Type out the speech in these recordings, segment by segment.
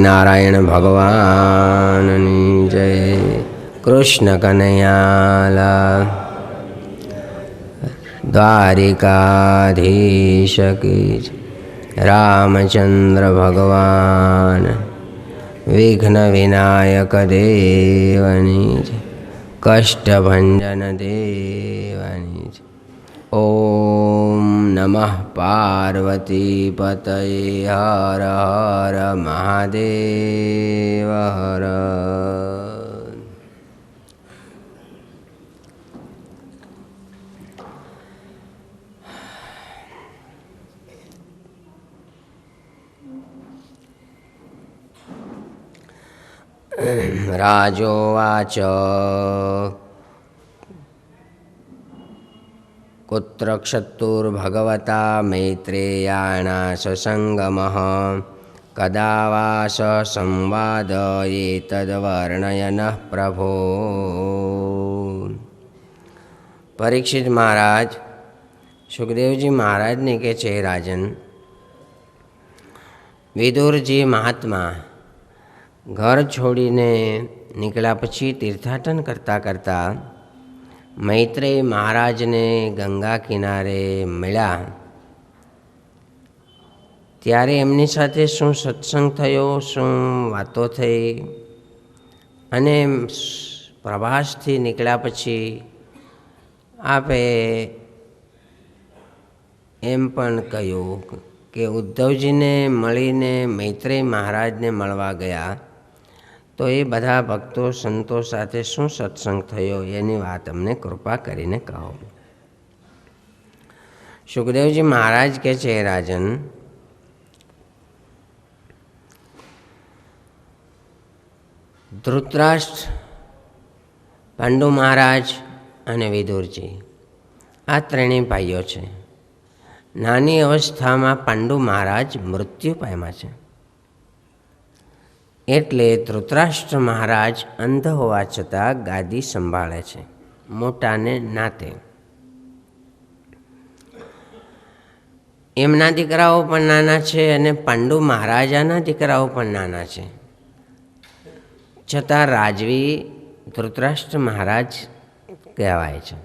નારાયણ ભગવાનની જય. કૃષ્ણ કનૈયાલાલ. દ્વારિકાધીશ કી જય. રામચંદ્ર ભગવાન. વિઘ્ન વિનાયક દેવની જય. કષ્ટભંજન દેવની જય. ઓમ નમઃ પાર્વતી પતયે. હર હર મહાદેવ હર. રાજોવાચ. કુત્ર ક્ષત્તુર્ભગવતા મૈત્રેયાણા સસંગમઃ કદા વા સ સંવાદ એતદ્વર્ણયનઃ પ્રભો. પરીક્ષિત મહારાજ સુખદેવજી મહારાજને કહે છે, રાજન, વિદુરજી મહાત્મા ઘર છોડીને નીકળ્યા પછી તીર્થાટન કરતાં કરતાં મૈત્રેય મહારાજને ગંગા કિનારે મળ્યા. ત્યારે એમની સાથે શું સત્સંગ થયો, શું વાતો થઈ, અને પ્રવાસથી નીકળ્યા પછી આપે એમ પણ કહ્યું કે ઉદ્ધવજીને મળીને મૈત્રેય મહારાજને મળવા ગયા, તો એ બધા ભક્તો સંતો સાથે શું સત્સંગ થયો એની વાત અમને કૃપા કરીને કહો. સુખદેવજી મહારાજ કહે છે, રાજન, ધૃતરાષ્ટ્ર, પાંડુ મહારાજ અને વિદુરજી આ ત્રણેય ભાઈઓ છે. નાની અવસ્થામાં પાંડુ મહારાજ મૃત્યુ પામ્યા છે. એટલે ધૃતરાષ્ટ્ર મહારાજ અંધ હોવા છતાં ગાદી સંભાળે છે, મોટાને નાતે. એમના દીકરાઓ પણ નાના છે અને પાંડુ મહારાજાના દીકરાઓ પણ નાના છે. છતાં રાજવી ધૃતરાષ્ટ્ર મહારાજ કહેવાય છે.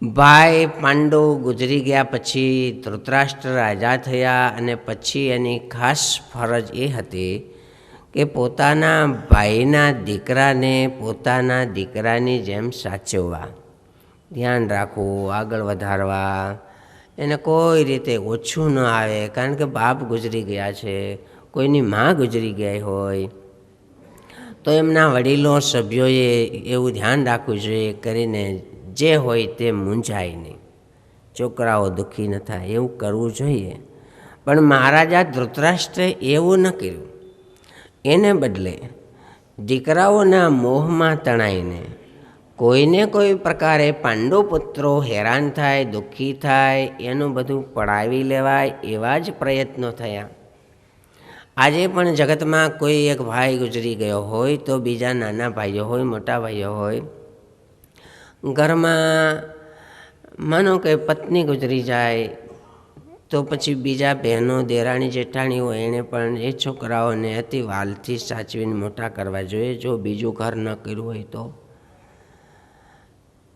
ભાઈ પાંડુ ગુજરી ગયા પછી ધૃતરાષ્ટ્ર રાજા થયા અને પછી એની ખાસ ફરજ એ હતી કે પોતાના ભાઈના દીકરાને પોતાના દીકરાની જેમ સાચવવા, ધ્યાન રાખવું, આગળ વધારવા, એને કોઈ રીતે ઓછું ન આવે. કારણ કે બાપ ગુજરી ગયા છે, કોઈની મા ગુજરી ગઈ હોય તો એમના વડીલો સભ્યોએ એવું ધ્યાન રાખવું જોઈએ કરીને જે હોય તે મૂંઝાય નહીં, છોકરાઓ દુઃખી ન થાય, એવું કરવું જોઈએ. પણ મહારાજા ધૃતરાષ્ટ્રે એવું ન કર્યું. એને બદલે દીકરાઓના મોહમાં તણાઈને કોઈને કોઈ પ્રકારે પાંડુપુત્રો હેરાન થાય, દુઃખી થાય, એનું બધું પડાવી લેવાય એવા જ પ્રયત્નો થયા. આજે પણ જગતમાં કોઈ એક ભાઈ ગુજરી ગયો હોય તો બીજા નાના ભાઈઓ હોય, મોટા ભાઈઓ હોય, ઘરમાં માનો કે પત્ની ગુજરી જાય તો પછી બીજા બહેનો, દેરાણી, જેઠાણી હોય, એણે પણ એ છોકરાઓને અતિ વાલથી સાચવીને મોટા કરવા જોઈએ, જો બીજું ઘર ન કર્યું હોય તો.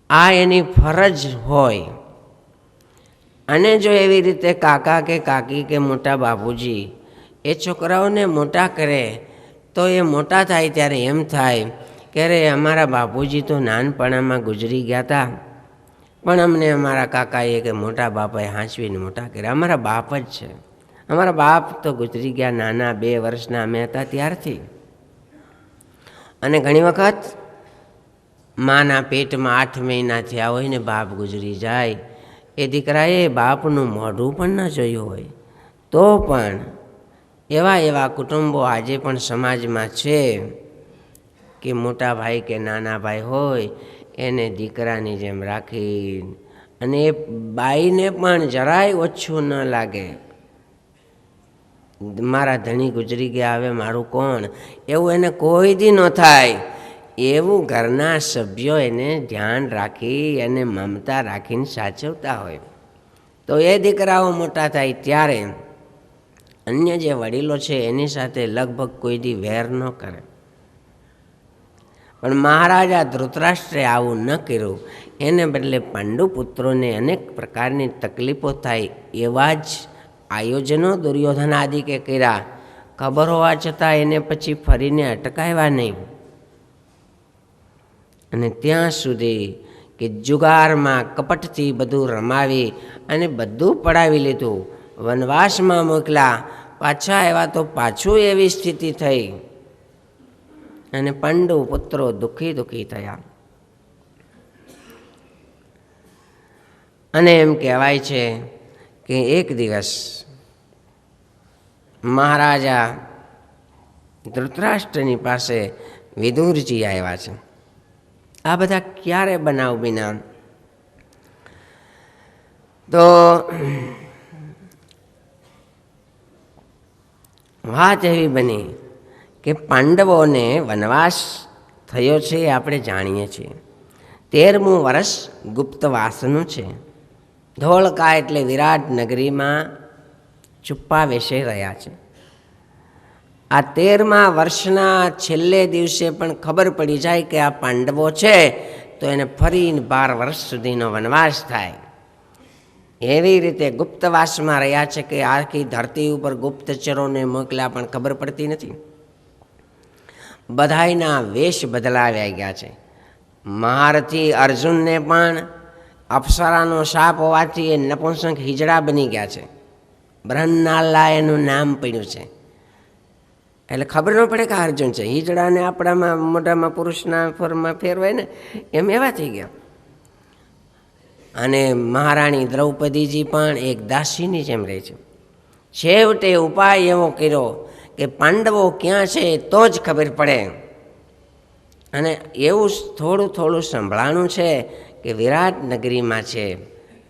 આ એની ફરજ હોય. અને જો એવી રીતે કાકા કે કાકી કે મોટા બાપુજી એ છોકરાઓને મોટા કરે તો એ મોટા થાય ત્યારે એમ થાય કે અરે અમારા બાપુજી તો નાનપણામાં ગુજરી ગયા હતા, પણ અમને અમારા કાકાએ કે મોટા બાપાએ હાંચવીને મોટા કર્યા. અમારા બાપ જ છે, અમારા બાપ તો ગુજરી ગયા નાના 2 વર્ષના અમે હતા ત્યારથી. અને ઘણી વખત માના પેટમાં 8 મહિના થયા હોય ને બાપ ગુજરી જાય, એ દીકરાએ બાપનું મોઢું પણ ન જોયું હોય, તો પણ એવા કુટુંબો આજે પણ સમાજમાં છે કે મોટા ભાઈ કે નાના ભાઈ હોય એને દીકરાની જેમ રાખી, અને એ બાઈને પણ જરાય ઓછું ન લાગે. મારા ધણી ગુજરી ગયા, હવે મારું કોણ, એવું એને કોઈ દી ન થાય. એવું ઘરના સભ્યો એને ધ્યાન રાખી અને મમતા રાખીને સાચવતા હોય તો એ દીકરાઓ મોટા થાય ત્યારે અન્ય જે વડીલો છે એની સાથે લગભગ કોઈ દી વેર ન કરે. પણ મહારાજા ધૃતરાષ્ટ્રે આવું ન કર્યું. એને બદલે પાંડુપુત્રોને અનેક પ્રકારની તકલીફો થાય એવા જ આયોજનો દુર્યોધન આદિકે કર્યા. ખબર હોવા છતાં એને પછી ફરીને અટકાવ્યા નહીં. અને ત્યાં સુધી કે જુગારમાં કપટથી બધું રમાવી અને બધું પડાવી લીધું. વનવાસમાં મોકલા, પાછા આવ્યા તો પાછું એવી સ્થિતિ થઈ અને પાંડુ પુત્રો દુઃખી થયા. અને એમ કહેવાય છે કે એક દિવસ મહારાજા ધૃતરાષ્ટ્રની પાસે વિદુરજી આવ્યા છે. આ બધા ક્યારે બનાવ બન્યા? તો વાત એવી બની કે પાંડવોને વનવાસ થયો છે એ આપણે જાણીએ છીએ. 13મું વર્ષ ગુપ્તવાસનું છે. ધોળકા એટલે વિરાટ નગરીમાં છુપ્પા વેશે રહ્યા છે. આ 13મા વર્ષના છેલ્લે દિવસે પણ ખબર પડી જાય કે આ પાંડવો છે તો એને ફરીને 12 વર્ષ સુધીનો વનવાસ થાય. એવી રીતે ગુપ્તવાસમાં રહ્યા છે કે આખી ધરતી ઉપર ગુપ્તચરોને મોકલ્યા પણ ખબર પડતી નથી. બધાયના વેશ બદલાવ્યા ગયા છે. મહારથી અર્જુનને પણ અપ્સરાનો શાપ હોવાથી એ નપુંસક હિજડા બની ગયા છે. બ્રહ્મનાલા એનું નામ પડ્યું છે. એટલે ખબર ન પડે કે અર્જુન છે. હિજડાને આપણામાં મોઢામાં પુરુષના ફરમાં ફેરવાય ને એમ એવા થઈ ગયા. અને મહારાણી દ્રૌપદીજી પણ એક દાસીની જેમ રહે છે. છેવટે ઉપાય એવો કર્યો કે પાંડવો ક્યાં છે તો જ ખબર પડે. અને એવું થોડું સંભળાણું છે કે વિરાટ નગરીમાં છે,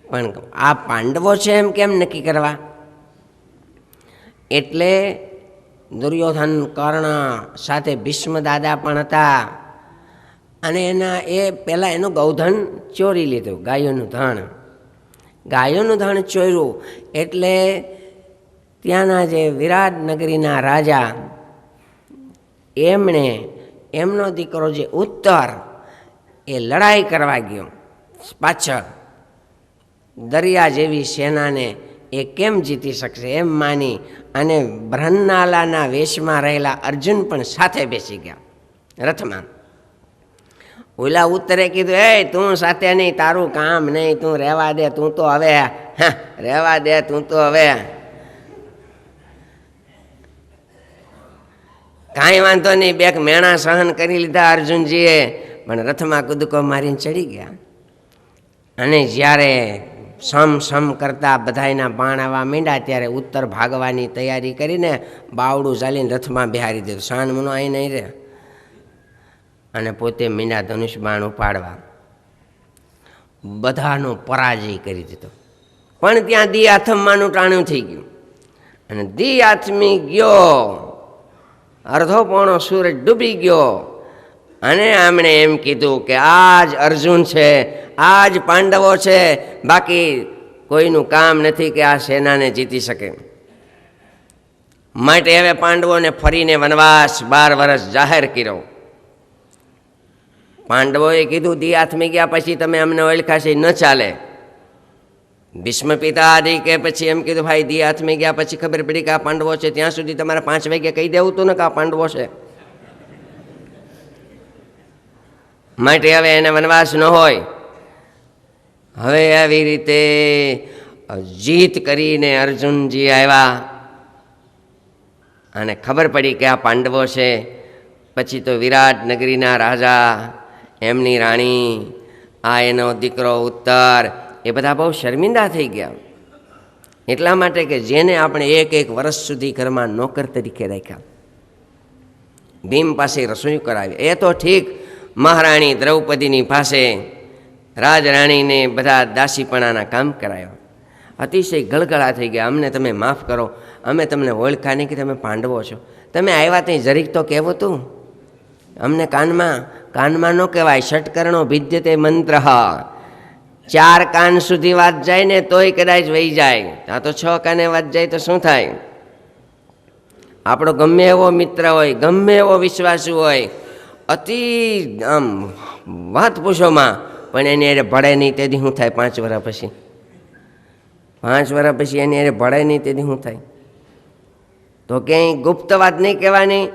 પણ આ પાંડવો છે એમ કેમ નક્કી કરવા? એટલે દુર્યોધન, કર્ણ સાથે ભીષ્મ દાદા પણ હતા. અને એ પહેલાં એનું ગૌધન ચોરી લીધું, ગાયોનું ધણ ચોર્યું. એટલે ત્યાંના જે વિરાટ નગરીના રાજા એમનો દીકરો જે ઉત્તર એ લડાઈ કરવા ગયો પાછળ. દરિયા જેવી સેનાને એ કેમ જીતી શકશે એમ માની અને બ્રહ્મનાલાના વેશમાં રહેલા અર્જુન પણ સાથે બેસી ગયા રથમાં. ઓલા ઉત્તરે કીધું, એ તું સાથે નહીં, તારું કામ નહીં, તું રહેવા દે, તું તો હવે રહેવા દે, તું તો હવે કાંઈ વાંધો નહીં. 2 મેણા સહન કરી લીધા અર્જુનજીએ, પણ રથમાં કૂદકો મારીને ચડી ગયા. અને જ્યારે સમ કરતા બધાયના બાણ આવવા માંડ્યા ત્યારે ઉત્તર ભાગવાની તૈયારી કરીને બાવડું ચાલીને રથમાં બિહારી દીધું. સાનમુનો અહીં નહીં રહે. અને પોતે મીંડા ધનુષ બાણ ઉપાડવા બધાનો પરાજય કરી દીધો. પણ ત્યાં દી આથમવાનું ટાણું થઈ ગયું. અને દી આથમી ગયો, અડધો પોણો સૂરજ ડૂબી ગયો. અને આમણે એમ કીધું કે આજ અર્જુન છે, આજ પાંડવો છે, બાકી કોઈનું કામ નથી કે આ સેનાને જીતી શકે. માટે હવે પાંડવોને ફરીને વનવાસ 12 વર્ષ જાહેર કર્યો. પાંડવોએ કીધું, દી આથમી ગયા પછી તમે અમને ઓળખાશે ન ચાલે. ભીષ્મ પિતા આદિ કે પછી એમ કીધું, ભાઈ દી આથમી ગયા પછી ખબર પડી કે આ પાંડવો છે, ત્યાં સુધી તમારે 5 વાગે કહી દેવું હતું ને કે આ પાંડવો છે. માટે હવે એને વનવાસ ન હોય. હવે આવી રીતે જીત કરીને અર્જુનજી આવ્યા અને ખબર પડી કે આ પાંડવો છે. પછી તો વિરાટ નગરીના રાજા, એમની રાણી, આ એનો દીકરો ઉત્તર, એ બધા બહુ શર્મિંદા થઈ ગયા. એટલા માટે કે જેને આપણે 1 વર્ષ સુધી ઘરમાં નોકર તરીકે રાખ્યા, ભીમ પાસે રસોઈ કરાવી, એ તો ઠીક, મહારાણી દ્રૌપદીની પાસે રાજરાણીને બધા દાસીપણાના કામ કરાયો. અતિશય ગળગળા થઈ ગયા. અમને તમે માફ કરો, અમે તમને ઓળખા નહીં કે તમે પાંડવો છો. તમે આવ્યા ત્યાં જરીક તો કહેવું તું અમને. કાનમાં ન કહેવાય. ષટકર્ણો ભિદ્યતે મંત્ર. 4 કાન સુધી વાત જાય ને તોય કદાચ વહી જાય. આ તો 6 કાને વાત જાય તો શું થાય? આપણો ગમે એવો મિત્ર હોય, ગમે એવો વિશ્વાસુ હોય, અતિ આમ વાત પૂછોમાં, પણ એની અરે ભળે નહીં તેથી શું થાય? 5 વર્ષ પછી, 5 વર્ષ પછી એની અરે ભળે નહીં તેથી શું થાય? તો ક્યાંય ગુપ્ત વાત નહીં કહેવાની,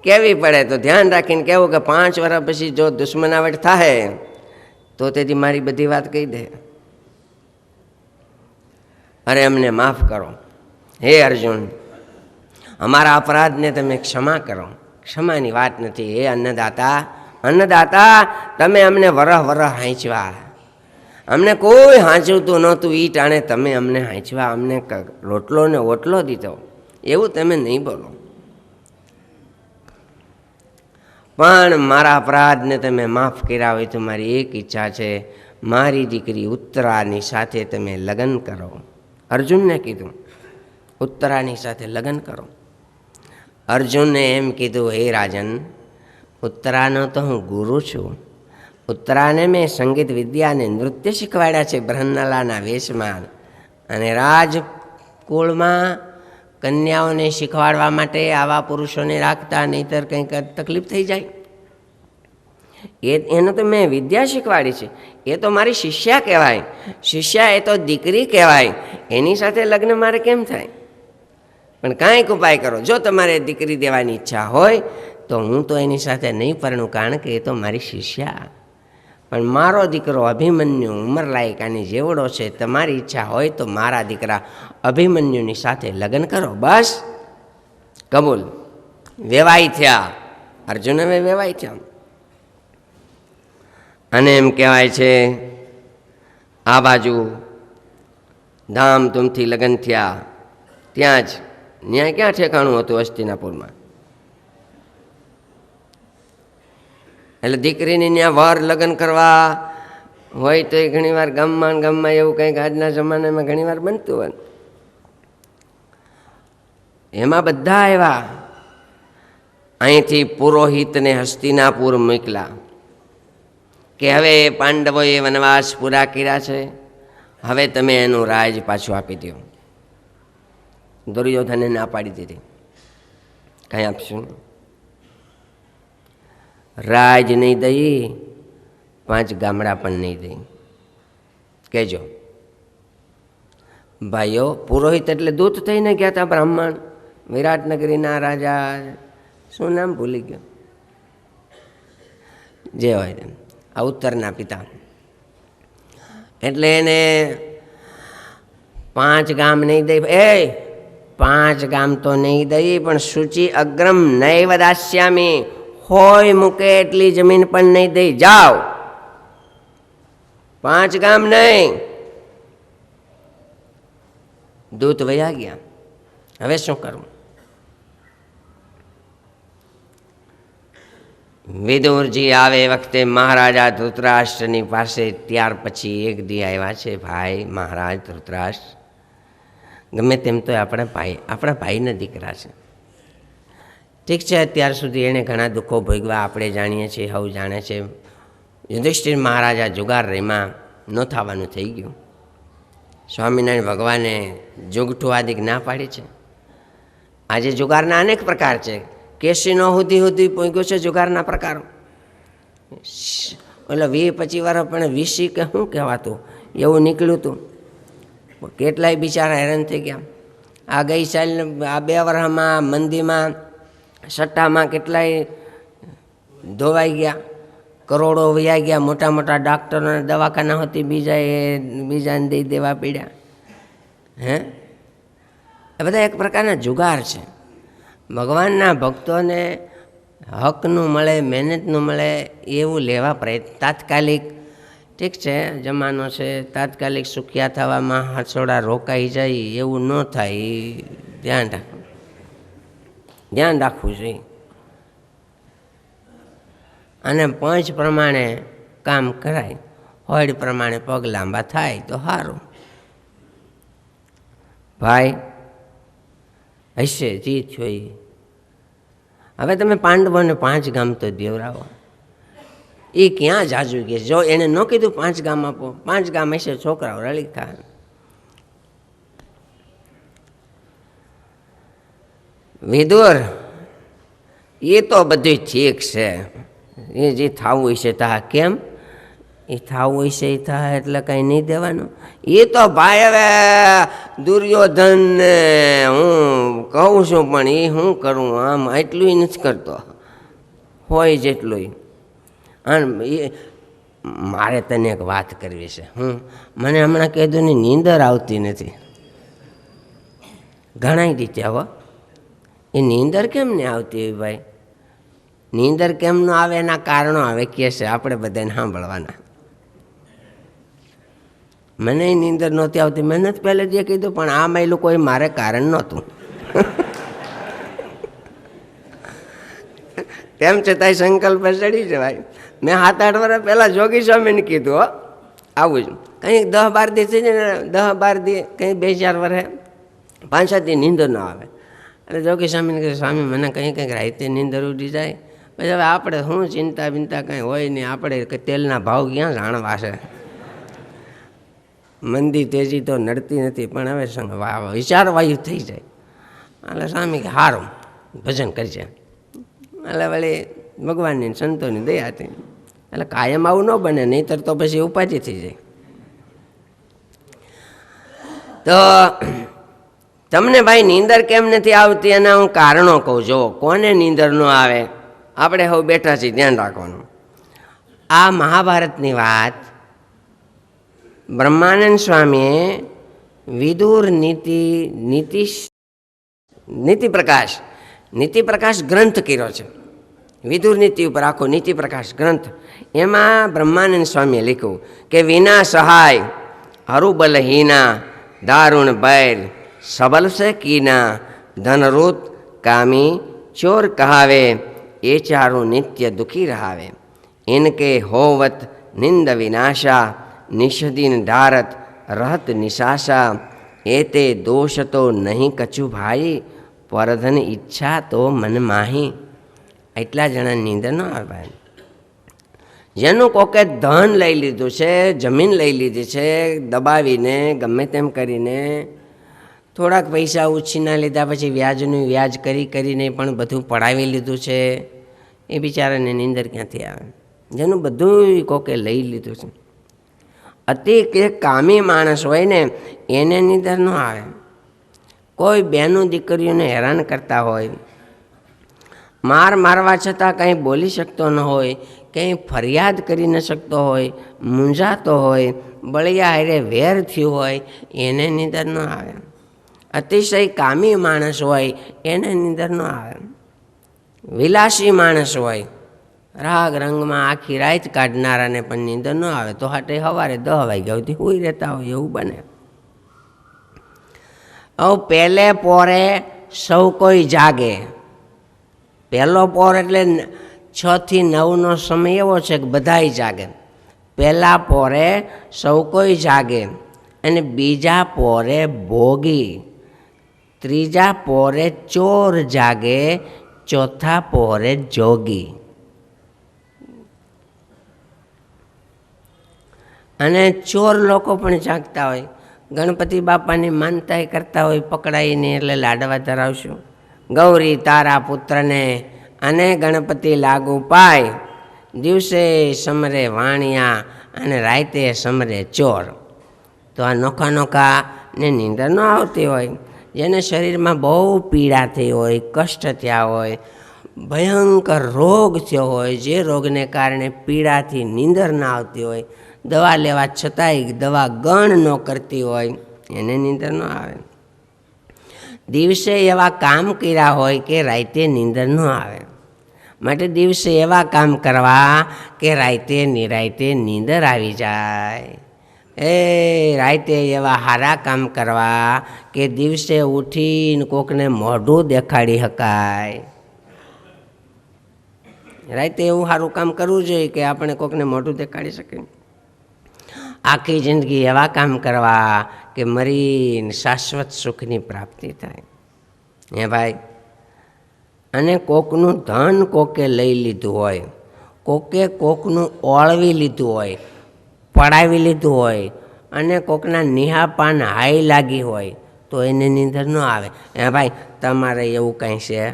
કહેવી પડે તો ધ્યાન રાખીને કહેવું કે 5 વર્ષ પછી જો દુશ્મનાવટ થાય તો તેથી મારી બધી વાત કહી દે. અરે અમને માફ કરો, હે અર્જુન, અમારા અપરાધને તમે ક્ષમા કરો. ક્ષમાની વાત નથી. હે અન્નદાતા, અન્નદાતા, તમે અમને વરહ હાંચવા, અમને કોઈ હાંચવતું નહોતું, ઈ ટાણે તમે અમને હાંચવા, અમને રોટલો ને ઓટલો દીધો, એવું તમે નહીં બોલો. પણ મારા અપરાધને તમે માફ કર્યા હોય તો મારી એક ઈચ્છા છે, મારી દીકરી ઉત્તરાની સાથે તમે લગ્ન કરો. અર્જુનને કીધું ઉત્તરાની સાથે લગ્ન કરો. અર્જુનને એમ કીધું, હે રાજન, ઉત્તરાનો તો હું ગુરુ છું. ઉત્તરાને મેં સંગીત વિદ્યા અને નૃત્ય શીખવાડ્યા છે બ્રહ્મલાના વેશમાં, અને રાજકુળમાં કન્યાઓને શીખવાડવા માટે આવા પુરુષોને રાખતા, નહીંતર કંઈક તકલીફ થઈ જાય. એનો તો મેં વિદ્યા શીખવાડી છે, એ તો મારી શિષ્યા કહેવાય. શિષ્યા એ તો દીકરી કહેવાય, એની સાથે લગ્ન મારે કેમ થાય? પણ કાંઈક ઉપાય કરો. જો તમારે દીકરી દેવાની ઈચ્છા હોય તો હું તો એની સાથે નહીં પરણું, કારણ કે એ તો મારી શિષ્યા. પણ મારો દીકરો અભિમન્યુ ઉંમરલાયક આની જેવડો છે, તમારી ઈચ્છા હોય તો મારા દીકરા અભિમન્યુની સાથે લગ્ન કરો. બસ કબૂલ. વેવાઈ થયા અર્જુન, હવે વેવાઈ થયા. અને એમ કહેવાય છે આ બાજુ ધામધૂમથી લગ્ન થયા. ત્યાં જ ન્યાય ક્યાં ઠેકાણું હતું? હસ્તિનાપુરમાં. એટલે દીકરીની ત્યાં વર લગ્ન કરવા હોય તો એ ઘણીવાર ગામમાં એવું કંઈક આજના જમાનામાં ઘણીવાર બનતું હોય. એમાં બધા આવ્યા. અહીંથી પુરોહિતને હસ્તિનાપુર મોકલા કે હવે પાંડવોએ વનવાસ પૂરા કર્યા છે, હવે તમે એનું રાજ પાછું આપી દો. દુર્યોધને ના પાડી દીધી, કાંઈ આપશું નહીં. રાજ નહીં દઈ, 5 ગામડા પણ નહીં દઈ. કહેજો ભાઈઓ, પુરોહિત એટલે દૂત થઈને ગયા હતા બ્રાહ્મણ. વિરાટનગરીના રાજા, શું નામ ભૂલી ગયો, જે હોય તેમ, આ ઉત્તરના પિતા. એટલે એને 5 ગામ નહીં દઈ. 5 ગામ તો નહીં દઈ, પણ શુચિ અગ્રમ નૈવ દાસ્યામી, હોય મૂકે એટલી જમીન પણ નહીં દઈ. જાઓ, 5 ગામ નહીં. દૂત વયા ગયા. હવે શું કરવું? વિદુરજી આવે વખતે મહારાજા ધૃતરાષ્ટ્રની પાસે, ત્યાર પછી એક દી આવ્યા છે, ભાઈ મહારાજ ધૃતરાષ્ટ્ર, ગમે તેમ તો આપણા ભાઈના દીકરા છે. ઠીક છે, અત્યાર સુધી એણે ઘણા દુઃખો ભોગવા, આપણે જાણીએ છીએ, હવ જાણે છે. યુધિષ્ઠિર મહારાજા જુગાર રેમાં ન થવાનું થઈ ગયું. સ્વામિનારાયણ ભગવાને જુગઠું આદિક ના પાડી છે. આજે જુગારના અનેક પ્રકાર છે. કેસીનો સુધી પહોંચ્યો છે જુગારના પ્રકારો. એટલે 20-25 વર્ષ પણ વીસી કે શું કહેવાતું એવું નીકળ્યું હતું. કેટલાય બિચારા હેરાન થઈ ગયા. આ ગઈ સાલ, આ 2 વર્ષમાં મંદીમાં, સટ્ટામાં કેટલાય ધોવાઈ ગયા, કરોડો વયા ગયા. મોટા મોટા ડાક્ટરોને દવાખાના હતી, બીજાને દઈ દેવા પડ્યા. એ બધા એક પ્રકારના જુગાર છે. ભગવાનના ભક્તોને હકનું મળે, મહેનતનું મળે એવું લેવા પ્રયત્ન. તાત્કાલિક ઠીક છે, જમાનો છે, તાત્કાલિક સુખિયા થવામાં હાથોડા રોકાઈ જાય એવું ન થાય, એ ધ્યાન રાખવું જોઈએ. અને પંચ પ્રમાણે કામ કરાય, હોડ પ્રમાણે પગ લાંબા થાય તો સારું. ભાઈ હશે જીત જોઈએ. હવે તમે પાંડવોને 5 ગામ તો દેવરાવો. એ ક્યાં જાજુ કે જો એને ન કીધું 5 ગામ આપો, 5 ગામ હશે, છોકરાઓ રળી થાય. વિદુર, એ તો બધું ઠીક છે, એ જે થવું હશે તા. કેમ? એ થવું હશે એ થાય એટલે કંઈ નહીં દેવાનું. એ તો ભાઈ હવે દુર્યોધન ને હું કહું છું પણ એ શું કરું, આમ એટલું નથી કરતો હોય જેટલું. અને એ મારે તને એક વાત કરવી છે. મને હમણાં કીધું ને નીંદર આવતી નથી ઘણા રીતે. હો એ નીંદર કેમ નહીં આવતી ભાઈ? નીંદર કેમ ન આવે એના કારણો હવે કહે છે, આપણે બધાને સાંભળવાના. મને નીંદર નહોતી આવતી, મેં નથી પહેલે જે કીધું, પણ આમાં એ લોકોએ મારે કારણ નહોતું. તેમ છતાંય સંકલ્પ ચડી જવાય. મેં 7-8 વર્ષ પહેલાં જોગી સ્વામીને કીધું, હો આવું જ કંઈક 10-12 દી થઈ જાય ને, 10-12 દી કંઈ 2-4 વર્ષે 5-7 દી નીંદર ન આવે. એટલે જોગી સ્વામીને કીધું, સ્વામી મને કંઈક રાતે નીંદર ઉડી જાય. પછી હવે આપણે શું ચિંતા બિંતા કંઈ હોય નહીં, આપણે તેલના ભાવ ક્યાં જાણવા છે? મંદી તેજી તો નડતી નથી, પણ હવે વિચારવાયુ થઈ જાય. એટલે સ્વામી કે સારું ભજન કરજે. એટલે વળી ભગવાનની સંતોની દયા હતી. એટલે કાયમ આવું ન બને, નહીંતર તો પછી ઉપાધિ થઈ જાય. તો તમને ભાઈ નીંદર કેમ નથી આવતી એના હું કારણો કહું. જો કોને નીંદર ન આવે, આપણે હવે બેઠા છીએ, ધ્યાન રાખવાનું. આ મહાભારતની વાત બ્રહ્માનંદ સ્વામીએ વિદુર નીતિ પ્રકાશ ગ્રંથ કર્યો છે. વિદુર નીતિ ઉપર આખો નીતિ પ્રકાશ ગ્રંથ. એમાં બ્રહ્માનંદ સ્વામીએ લખ્યું કે વિના સહાય હરુબલહીના દારૂણ બૈર સબલ સે કીના ધનરૂત કામી ચોર કહાવે એ ચારું નિત્ય દુઃખી રહાવે. ઇનકે હોવત નિંદ વિનાશા નિષદીન ધારત રહત નિશાશા એતે દોષ તો નહીં કચું ભાઈ પરધન ઈચ્છા તો મન માહી. એટલા જણા નીંદર ન આવે ભાઈ. જેનું કોકે ધન લઈ લીધું છે, જમીન લઈ લીધી છે દબાવીને, ગમે તેમ કરીને, થોડાક પૈસા ઉછીના લીધા, પછી વ્યાજનું વ્યાજ કરીને પણ બધું પડાવી લીધું છે, એ બિચારાને નીંદર ક્યાંથી આવે? જેનું બધું કોકે લઈ લીધું છે. અતિ કે કામી માણસ હોય ને એને નીંદર ન આવે. કોઈ બહેનું દીકરીઓને હેરાન કરતા હોય, મારવા છતાં કંઈ બોલી શકતો ન હોય, કંઈ ફરિયાદ કરી ન શકતો હોય, મૂંઝાતો હોય, બળિયા હારે વેર થયું હોય, એને નીંદર ન આવે. અતિશય કામી માણસ હોય એને નીંદર ન આવે. વિલાસી માણસ હોય, રાગ રંગમાં આખી રાત કાઢનારાને પણ નીંદર ન આવે. તો હાટે સવારે 10 વાગ્યા સુધી સૂઈ રહેતા હોય એવું બને. હવે પહેલે પોરે સૌ કોઈ જાગે. પહેલો પોર એટલે 6 થી 9નો સમય એવો છે કે બધાય જાગે. પહેલા પોરે સૌ કોઈ જાગે, અને બીજા પોરે ભોગી, ત્રીજા પોરે ચોર જાગે, ચોથા પોરે જોગી. અને ચોર લોકો પણ જાગતા હોય. ગણપતિ બાપાની માનતા કરતા હોય, પકડાઈને એટલે લાડવા ધરાવશું, ગૌરી તારા પુત્રને અને ગણપતિ લાગુ પાય, દિવસે સમરે વાણિયા અને રાતે સમરે ચોર. તો આ નોખા ને નીંદર ન આવતી હોય, જેને શરીરમાં બહુ પીડા થઈ હોય, કષ્ટ થયા હોય, ભયંકર રોગ થયો હોય, જે રોગને કારણે પીડાથી નીંદર ના આવતી હોય, દવા લેવા છતાંય દવા ગણ ન કરતી હોય, એને નીંદર ન આવે. દિવસે એવા કામ કર્યા હોય કે રાતે નીંદર ન આવે. માટે દિવસે એવા કામ કરવા કે રાતે નિરાતે નીંદર આવી જાય. રાતે એવા સારા કામ કરવા કે દિવસે ઉઠીને કોકને મોઢું દેખાડી શકાય. રાતે એવું સારું કામ કરવું જોઈએ કે આપણે કોકને મોઢું દેખાડી શકીએ. આખી જિંદગી એવા કામ કરવા કે મરીને શાશ્વત સુખની પ્રાપ્તિ થાય. હે ભાઈ, અને કોકનું ધન કોકે લઈ લીધું હોય, કોકે કોકનું ઓળવી લીધું હોય, પડાવી લીધું હોય, અને કોકના નિહાપાન હાઈ લાગી હોય, તો એને નીંદર ન આવે. હે ભાઈ, તમારે એવું કંઈ છે?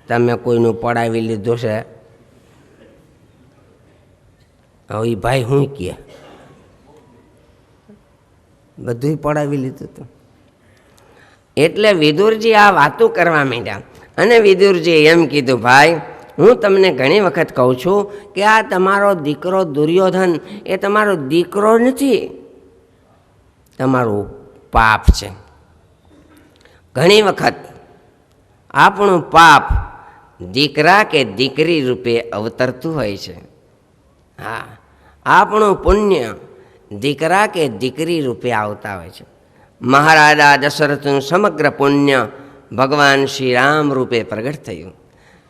તમે કોઈનું પડાવી લીધું છે? હવે એ ભાઈ શું કહે? બધું પડાવી લીધું હતું. એટલે વિદુરજી આ વાતો કરવા માંડ્યા અને વિદુરજી એમ કીધું, ભાઈ હું તમને ઘણી વખત કહું છું કે આ તમારો દીકરો દુર્યોધન એ તમારો દીકરો નથી, તમારું પાપ છે. ઘણી વખત આપણું પાપ દીકરા કે દીકરી રૂપે અવતરતું હોય છે. હા, આપણું પુણ્ય દીકરા કે દીકરી રૂપે આવતા હોય છે. મહારાજા દશરથનું સમગ્ર પુણ્ય ભગવાન શ્રી રામ રૂપે પ્રગટ થયું.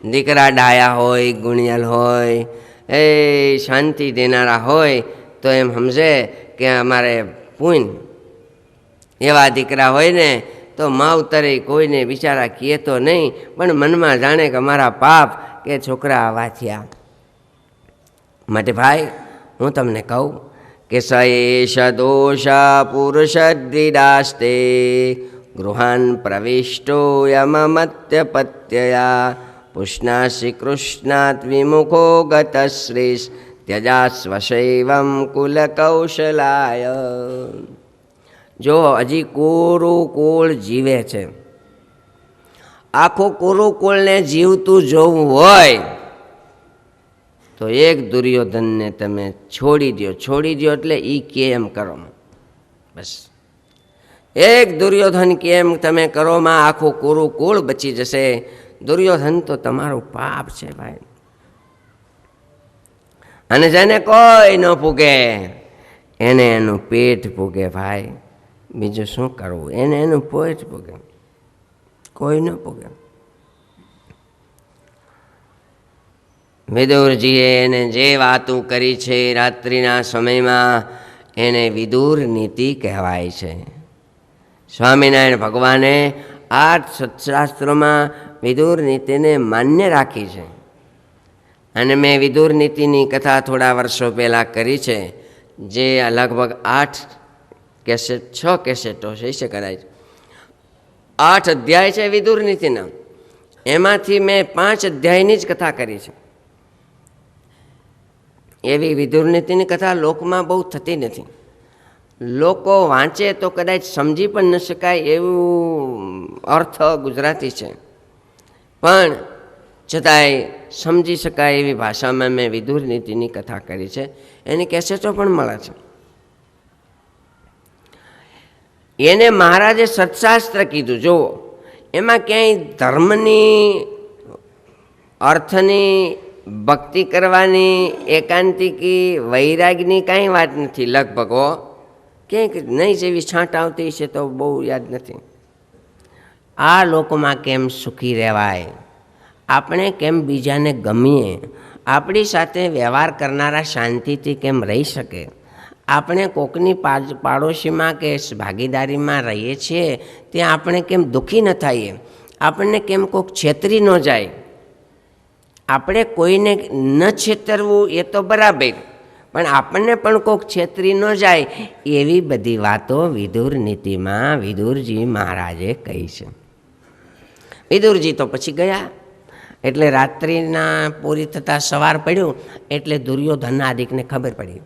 દીકરા ડાયા હોય, ગુણિયલ હોય, એ શાંતિ દેનારા હોય તો એમ સમજે કે અમારે પુણ્ય. એવા દીકરા હોય ને તો માવતરે કોઈને બિચારા કહે તો નહીં, પણ મનમાં જાણે કે અમારા પાપ કે છોકરા આવા થયા. માટે ભાઈ હું તમને કહું કે સએષ દોષા પુરુષદ્વિડાસ્તે ગૃહાન પ્રવિષ્ટો યમમત્યપત્યયા પુષ્ણાસી કૃષ્ણાત વિમુખો ગતશ્રીસ ત્યજાસ્વશૈવમ કુલકૌશલાય. જો હજી કુરુકુળ જીવે છે, આખું કુરુકુળને જીવતું જોવું હોય તો એક દુર્યોધનને તમે છોડી દો. છોડી દો એટલે એ કેમ કરો, બસ એક દુર્યોધન કેમ તમે કરો માં આખું કુરુકુળ બચી જશે. દુર્યોધન તો તમારું પાપ છે ભાઈ. અને જેને કોઈ ન પૂગે એને એનું પેટ પૂગે ભાઈ, બીજું શું કરવું? એને એનું પેટ પૂગે, કોઈ ન પૂગે. વિદુરજીએ એને જે વાતો કરી છે રાત્રિના સમયમાં એને વિદુર નીતિ કહેવાય છે. સ્વામિનારાયણ ભગવાને 8 સત્શાસ્ત્રોમાં વિદુર નીતિને માન્ય રાખી છે. અને મેં વિદુર નીતિની કથા થોડા વર્ષો પહેલાં કરી છે, જે લગભગ 8 કેસેટ 6 કેસેટો છે કદાચ. 8 અધ્યાય છે વિદુર નીતિના, એમાંથી મેં 5 અધ્યાયની જ કથા કરી છે. એવી વિદુર નીતિની કથા લોકમાં બહુ થતી નથી. લોકો વાંચે તો કદાચ સમજી પણ ન શકાય એવું અર્થ ગુજરાતી છે, પણ છતાંય સમજી શકાય એવી ભાષામાં મેં વિદુર નીતિની કથા કરી છે. એની કેસેટો પણ મળે છે. એને મહારાજે સત્શાસ્ત્ર કીધું. જુઓ, એમાં ક્યાંય ધર્મની, અર્થની, ભક્તિ કરવાની, એકાંતિકી, વૈરાગની કાંઈ વાત નથી લગભગ. ક્યાંક નહીં જેવી છાંટ આવતી છે તો બહુ યાદ નથી. આ લોકમાં કેમ સુખી રહેવાય, આપણે કેમ બીજાને ગમીએ, આપણી સાથે વ્યવહાર કરનારા શાંતિથી કેમ રહી શકે, આપણે કોકની પાડોશીમાં કે ભાગીદારીમાં રહીએ છીએ ત્યાં આપણે કેમ દુઃખી ન થઈએ, આપણને કેમ કોક છેતરી ન જાય, આપણે કોઈને ન છેતરવું એ તો બરાબર, પણ આપણને પણ કોક છેતરી ન જાય એવી બધી વાતો વિદુર નીતિમાં વિદુરજી મહારાજે કહી છે. વિદુરજી તો પછી ગયા. એટલે રાત્રિના પૂરી થતાં સવાર પડ્યું એટલે દુર્યોધનાદિકને ખબર પડી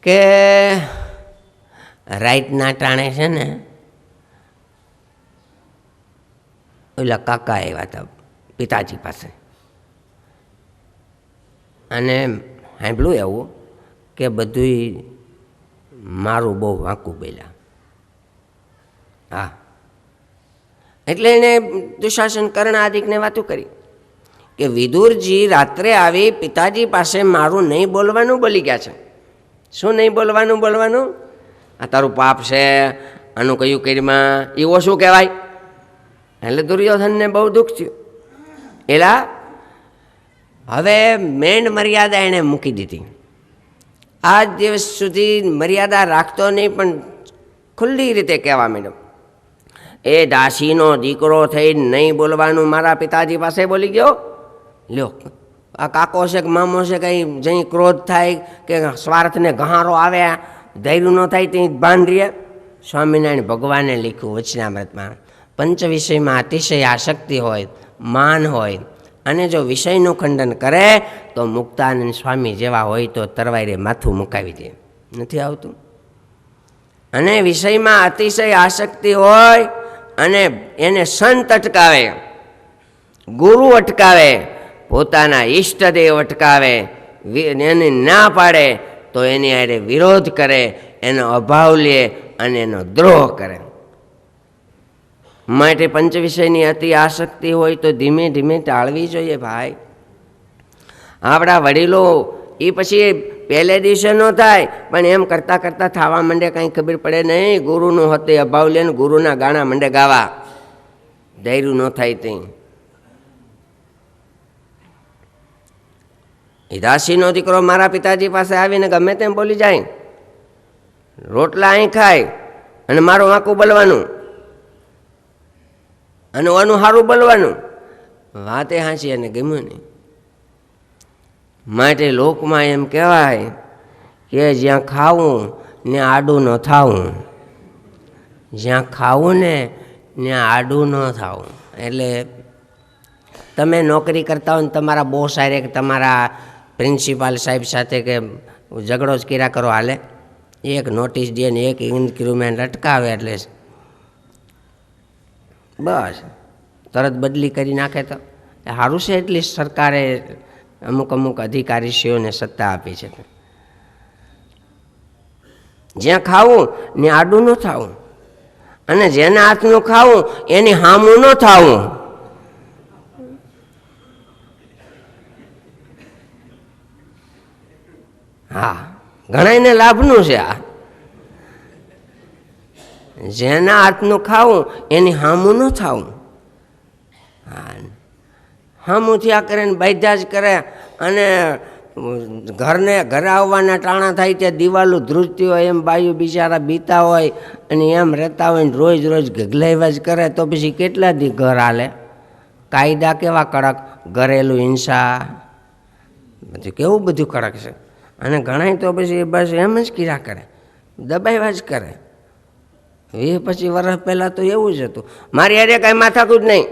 કે રાતના ટાણે છે ને ઓલા કાકા આવ્યા હતા પિતાજી પાસે, અને સાંભળ્યું એવું કે બધું મારું બહુ વાંકું બોલ્યા. હા, એટલે એને દુશાસન કર્ણ આદિકને વાતો કરી કે વિદુરજી રાત્રે આવી પિતાજી પાસે મારું નહીં બોલવાનું બોલી ગયા છે. શું નહીં બોલવાનું? આ તારું પાપ છે, આનું કયું કરીમાં એવો શું કહેવાય? એટલે દુર્યોધનને બહુ દુઃખ થયું. એલા હવે મેન્ડ મર્યાદા એણે મૂકી દીધી. આજ દિવસ સુધી મર્યાદા રાખતો નહીં, પણ ખુલ્લી રીતે કહેવા માંડ્યો, એ દાસીનો દીકરો થઈ નહીં બોલવાનું મારા પિતાજી પાસે બોલી ગયો. લ્યો, આ કાકો છે કે મામો છે, કંઈ જઈ ક્રોધ થાય કે સ્વાર્થને ગહારો આવે, ધૈર્ય ન થાય ત્યાં ભાન રહે. સ્વામિનારાયણ ભગવાને લખ્યું વચનામૃતમાં, પંચ વિષયમાં અતિશય આસક્તિ હોય, માન હોય અને જો વિષયનું ખંડન કરે તો મુક્તાનંદ સ્વામી જેવા હોય તો તરવારે માથું મુકાવી દે. નથી આવતું? અને વિષયમાં અતિશય આસક્તિ હોય અને એને સંત અટકાવે, ગુરુ અટકાવે, પોતાના ઈષ્ટદેવ અટકાવે, એને ના પાડે તો એની હારે વિરોધ કરે, એનો અભાવ લે અને એનો દ્રોહ કરે. માટે પંચ વિષયની અતિ આસક્તિ હોય તો ધીમે ધીમે ટાળવી જોઈએ ભાઈ. આપણા વડીલો એ પછી પહેલે દિવસે ન થાય પણ એમ કરતાં કરતાં થવા માંડે, કાંઈ ખબર પડે નહીં. ગુરુનું હતે અભાવ લે ને ગુરુના ગાણા માંડે ગાવા, ધૈર્યું ન થાય તે. દાસીનો દીકરો મારા પિતાજી પાસે આવીને ગમે તેમ બોલી જાય, રોટલા અહીં ખાય અને મારું આંકું બોલવાનું અને ઓનું સારું બોલવાનું, વાતે હાંસી અને ગમ્યું નહીં. માટે લોકમાં એમ કહેવાય કે જ્યાં ખાવું ને આડું ન થાવું, જ્યાં ખાવું ને ત્યાં આડું ન થાવું. એટલે તમે નોકરી કરતા હોય ને તમારા બોસ હારે કે તમારા પ્રિન્સિપાલ સાહેબ સાથે કે ઝઘડો જ કર્યા કરો, હાલે? એક નોટિસ દે ને એક ઇન્ક્રીમેન્ટ અટકાવે એટલે બસ તરત બદલી કરી નાખે. તો સારું છે, એટલી સરકારે અમુક અમુક અધિકારીશ્રીઓને સત્તા આપી છે. જ્યાં ખાવું ને આડું ન થાવું અને જેના હાથનું ખાવું એની હામું ન થાવું. હા, ઘણાને લાભનું છે આ. જેના હાથનું ખાવું એની હામું ન થાવું. હા, હામું થયા કરે ને બાધ્યા જ કરે અને ઘરે આવવાના ટાણા થાય ત્યાં દિવાલો ધ્રુજતી હોય એમ બાયું બિચારા બીતા હોય અને એમ રહેતા હોય ને રોજ રોજ ગગલાવ્યા જ કરે તો પછી કેટલા દી ઘર હાલે? કાયદા કેવા કડક, ઘરેલું હિંસા બધું કેવું બધું કડક છે. અને ઘણા તો પછી બસ એમ જ કર્યા કરે, દબાવ્યા જ કરે. એ પછી વર્ષ પહેલાં તો એવું જ હતું. મારી હારે કાંઈ માથાકૂટ નહીં.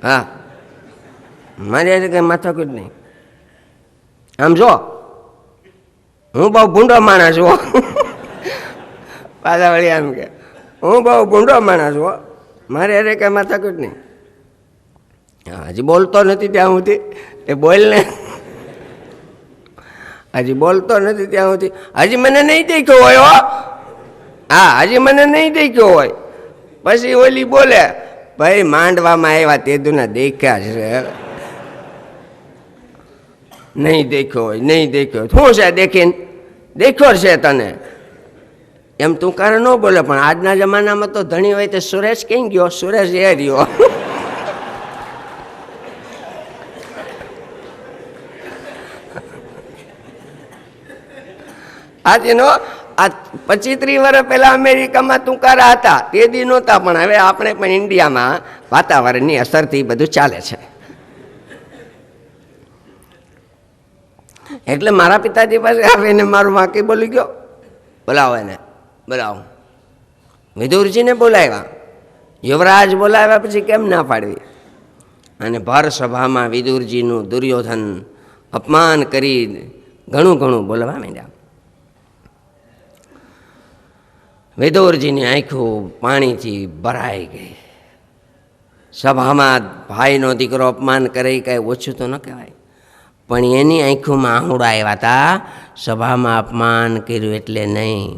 હા, મારી હારે કાંઈ માથાકૂટ નહીં. આમ જો હું બહુ ભૂંડો માણસ છું, પાછા વળી આમ કે હું બહુ ભૂંડો માણસ છું, મારી હારે કાંઈ માથાકૂટ નહીં. હા, હજી બોલતો નથી ત્યાં સુધી એ બોલ ને, હજી બોલતો નથી ત્યાં સુધી હજી મને નહીં દેખ્યો હોય. હો હા, હજી મને નહીં દેખ્યો હોય. પછી ઓલી બોલે, ભાઈ માંડવામાં આવ્યા તે દુના દેખ્યા છે. નહીં દેખ્યો હોય, નહીં દેખ્યો. શું છે દેખીને? દેખ્યો છે તને એમ તું કારે ન બોલે. પણ આજના જમાનામાં તો ધણી હોય તો સુરેશ ક્યાં ગયો? સુરેશ એ રહ્યો. આજનો આ 25-30 વર્ષ પહેલા અમેરિકામાં તુકારા હતા તે દી નહોતા, પણ હવે આપણે પણ ઇન્ડિયામાં વાતાવરણની અસરથી બધું ચાલે છે. એટલે મારા પિતાજી પાસે આવીને મારું વાંકી બોલી ગયો, બોલાવો એને, બોલાવો. વિદુરજીને બોલાવ્યા, યુવરાજ બોલાવ્યા, પછી કેમ ના પાડવી? અને ભર સભામાં વિદુરજીનું દુર્યોધન અપમાન કરી ઘણું ઘણું બોલવા માંડ્યા. વિદુરજીની આંખો પાણીથી ભરાઈ ગઈ. સભામાં ભાઈનો દીકરો અપમાન કરે કાંઈ ઓછું તો ન કહેવાય, પણ એની આંખોમાં આહુડા આવ્યા હતા. સભામાં અપમાન કર્યું એટલે નહીં.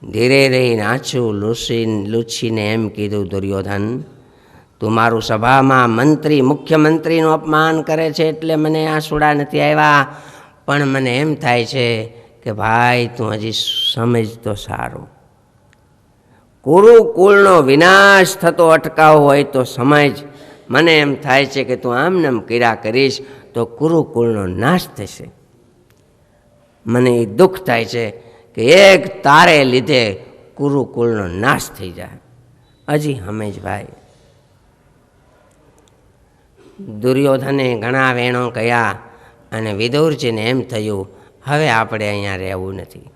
ધીરે રહીને આછું લૂછીને એમ કીધું, દુર્યોધન તું મારું સભામાં મંત્રી મુખ્યમંત્રીનું અપમાન કરે છે એટલે મને આંસુડા નથી આવ્યા, પણ મને એમ થાય છે કે ભાઈ તું હજી સમજ તો સારું. કુરુકુળનો વિનાશ થતો અટકાવો હોય તો સમજ. મને એમ થાય છે કે તું આમ નામ કર્યા કરીશ તો કુરુકુળનો નાશ થશે. મને એ દુઃખ થાય છે કે એક તારે લીધે કુરુકુળનો નાશ થઈ જાય. હજી સમજ ભાઈ. દુર્યોધને ઘણા વેણો કહ્યા અને વિદુરજીને એમ થયું હવે આપણે અહીંયા રહેવું નથી.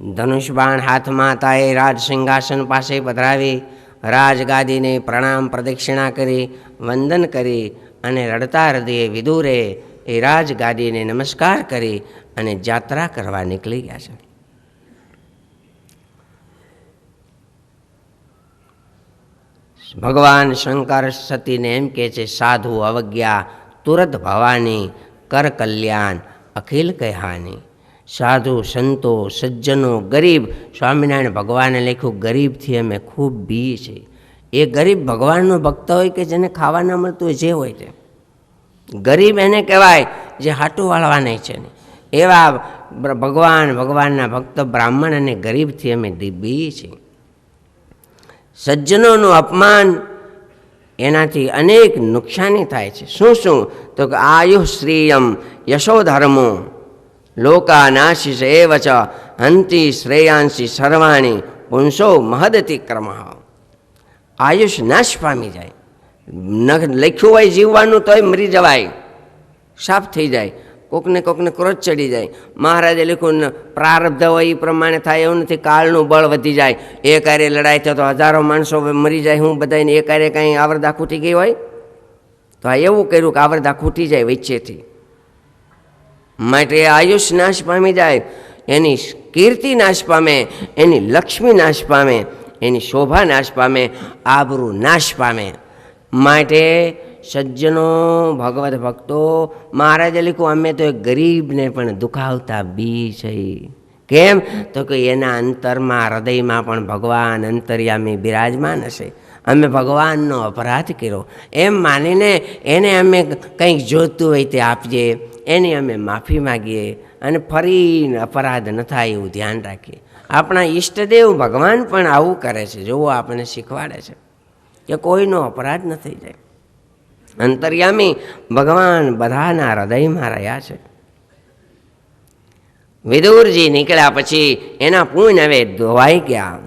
ધનુષબાણ હાથમાં હતા એ રાજ સિંહાસન પાસે પધરાવી રાજગાદીને પ્રણામ પ્રદક્ષિણા કરી વંદન કરી અને રડતા હૃદયે વિદુરે એ રાજગાદીને નમસ્કાર કરી અને જાત્રા કરવા નીકળી ગયા છે. ભગવાન શંકર સતીને એમ કહે છે, સાધુ અવજ્ઞા તુરત ભવાની કર કલ્યાણ અખિલ કહાની. સાધુ સંતો સજ્જનો ગરીબ, સ્વામિનારાયણ ભગવાને લખ્યું ગરીબથી અમે ખૂબ બી છે. એ ગરીબ ભગવાનનો ભક્ત હોય કે જેને ખાવા ન મળતું હોય, જે હોય તે ગરીબ એને કહેવાય, જે હાટું વાળવા નહીં છે ને એવા ભગવાનના ભક્ત બ્રાહ્મણ અને ગરીબથી અમે બી છીએ. સજ્જનોનું અપમાન એનાથી અનેક નુકસાની થાય છે. શું શું? તો કે આયુ શ્રીયમ યશોધર્મો લોકાનાશિષ એવ ચ હંતિ શ્રેયાંશી સર્વાણી પુંસો મહદતિ ક્રમ. આયુષ નાશ પામી જાય. લખ્યું હોય જીવવાનું તોય મરી જવાય, સાફ થઈ જાય. કોકને ક્રોધ ચડી જાય. મહારાજે લખ્યું પ્રારબ્ધ હોય એ પ્રમાણે થાય એવું નથી. કાળનું બળ વધી જાય. એ કાર્ય લડાઈ થયો તો હજારો માણસો મરી જાય. હું બધાને એ કાર્ય કાંઈ આવરદા ખૂટી ગઈ હોય તો આ એવું કર્યું કે આવરદા ખૂટી જાય વચ્ચેથી. માટે આયુષ નાશ પામી જાય, એની કીર્તિ નાશ પામે, એની લક્ષ્મી નાશ પામે, એની શોભા નાશ પામે, આબરૂ નાશ પામે. માટે સજ્જનો ભગવત ભક્તો મહારાજે લખ્યું અમે તો એ ગરીબને પણ દુખાવતા બી છે. કેમ? તો કે એના અંતરમાં હૃદયમાં પણ ભગવાન અંતર્યામી બિરાજમાન હશે. અમે ભગવાનનો અપરાધ કર્યો એમ માનીને એને અમે કંઈક જોઈતું હોય તે આપીએ, એની અમે માફી માગીએ અને ફરી અપરાધ ન થાય એવું ધ્યાન રાખીએ. આપણા ઈષ્ટદેવ ભગવાન પણ આવું કરે છે. જોવો, આપણને શીખવાડે છે કે કોઈનો અપરાધ ન થઈ જાય. અંતર્યામી ભગવાન બધાના હૃદયમાં રહ્યા છે. વિદુરજી નીકળ્યા પછી એના પુણ્ય હવે ધોવાઈ ગયા.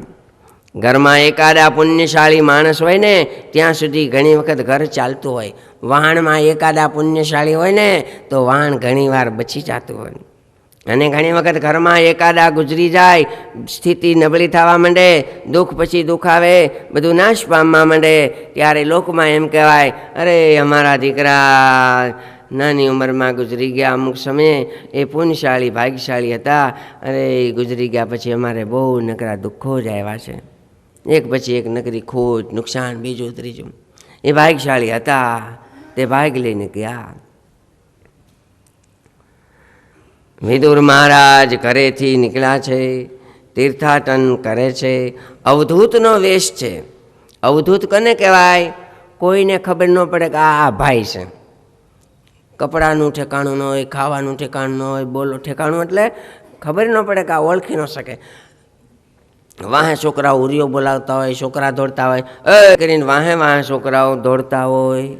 ઘરમાં એકાદા પુણ્યશાળી માણસ હોય ને ત્યાં સુધી ઘણી વખત ઘર ચાલતું હોય. વાહણમાં એકાદા પુણ્યશાળી હોય ને તો વાહણ ઘણીવાર બચી જતું હોય. અને ઘણી વખત ઘરમાં એકાદા ગુજરી જાય, સ્થિતિ નબળી થવા માંડે, દુઃખ પછી દુઃખ આવે, બધું નાશ પામવા માંડે, ત્યારે લોકમાં એમ કહેવાય, અરે અમારા દીકરા નાની ઉંમરમાં ગુજરી ગયા. અમુક સમયે એ પુણ્યશાળી ભાગ્યશાળી હતા, અરે ગુજરી ગયા પછી અમારે બહુ નકરા દુઃખો જ આવ્યા છે. એક પછી એક નકરી ખોટ, નુકસાન, બીજું ત્રીજું. એ ભાગ્યશાળી હતા, તે ભાગ લઈને ગયા. વિદુર મહારાજ ઘરેથી નીકળ્યા છે, તીર્થાટન કરે છે. અવધૂતનો વેશ છે. અવધૂત કોને કહેવાય? કોઈને ખબર ન પડે કે આ ભાઈ છે. કપડાનું ઠેકાણું ન હોય, ખાવાનું ઠેકાણું ન હોય, બોલો ઠેકાણું, એટલે ખબર ન પડે કે આ ઓળખી ન શકે. વાહે છોકરાઓ ઉરિયો બોલાવતા હોય, છોકરા દોડતા હોય, એ કરીને વાહે છોકરાઓ દોડતા હોય,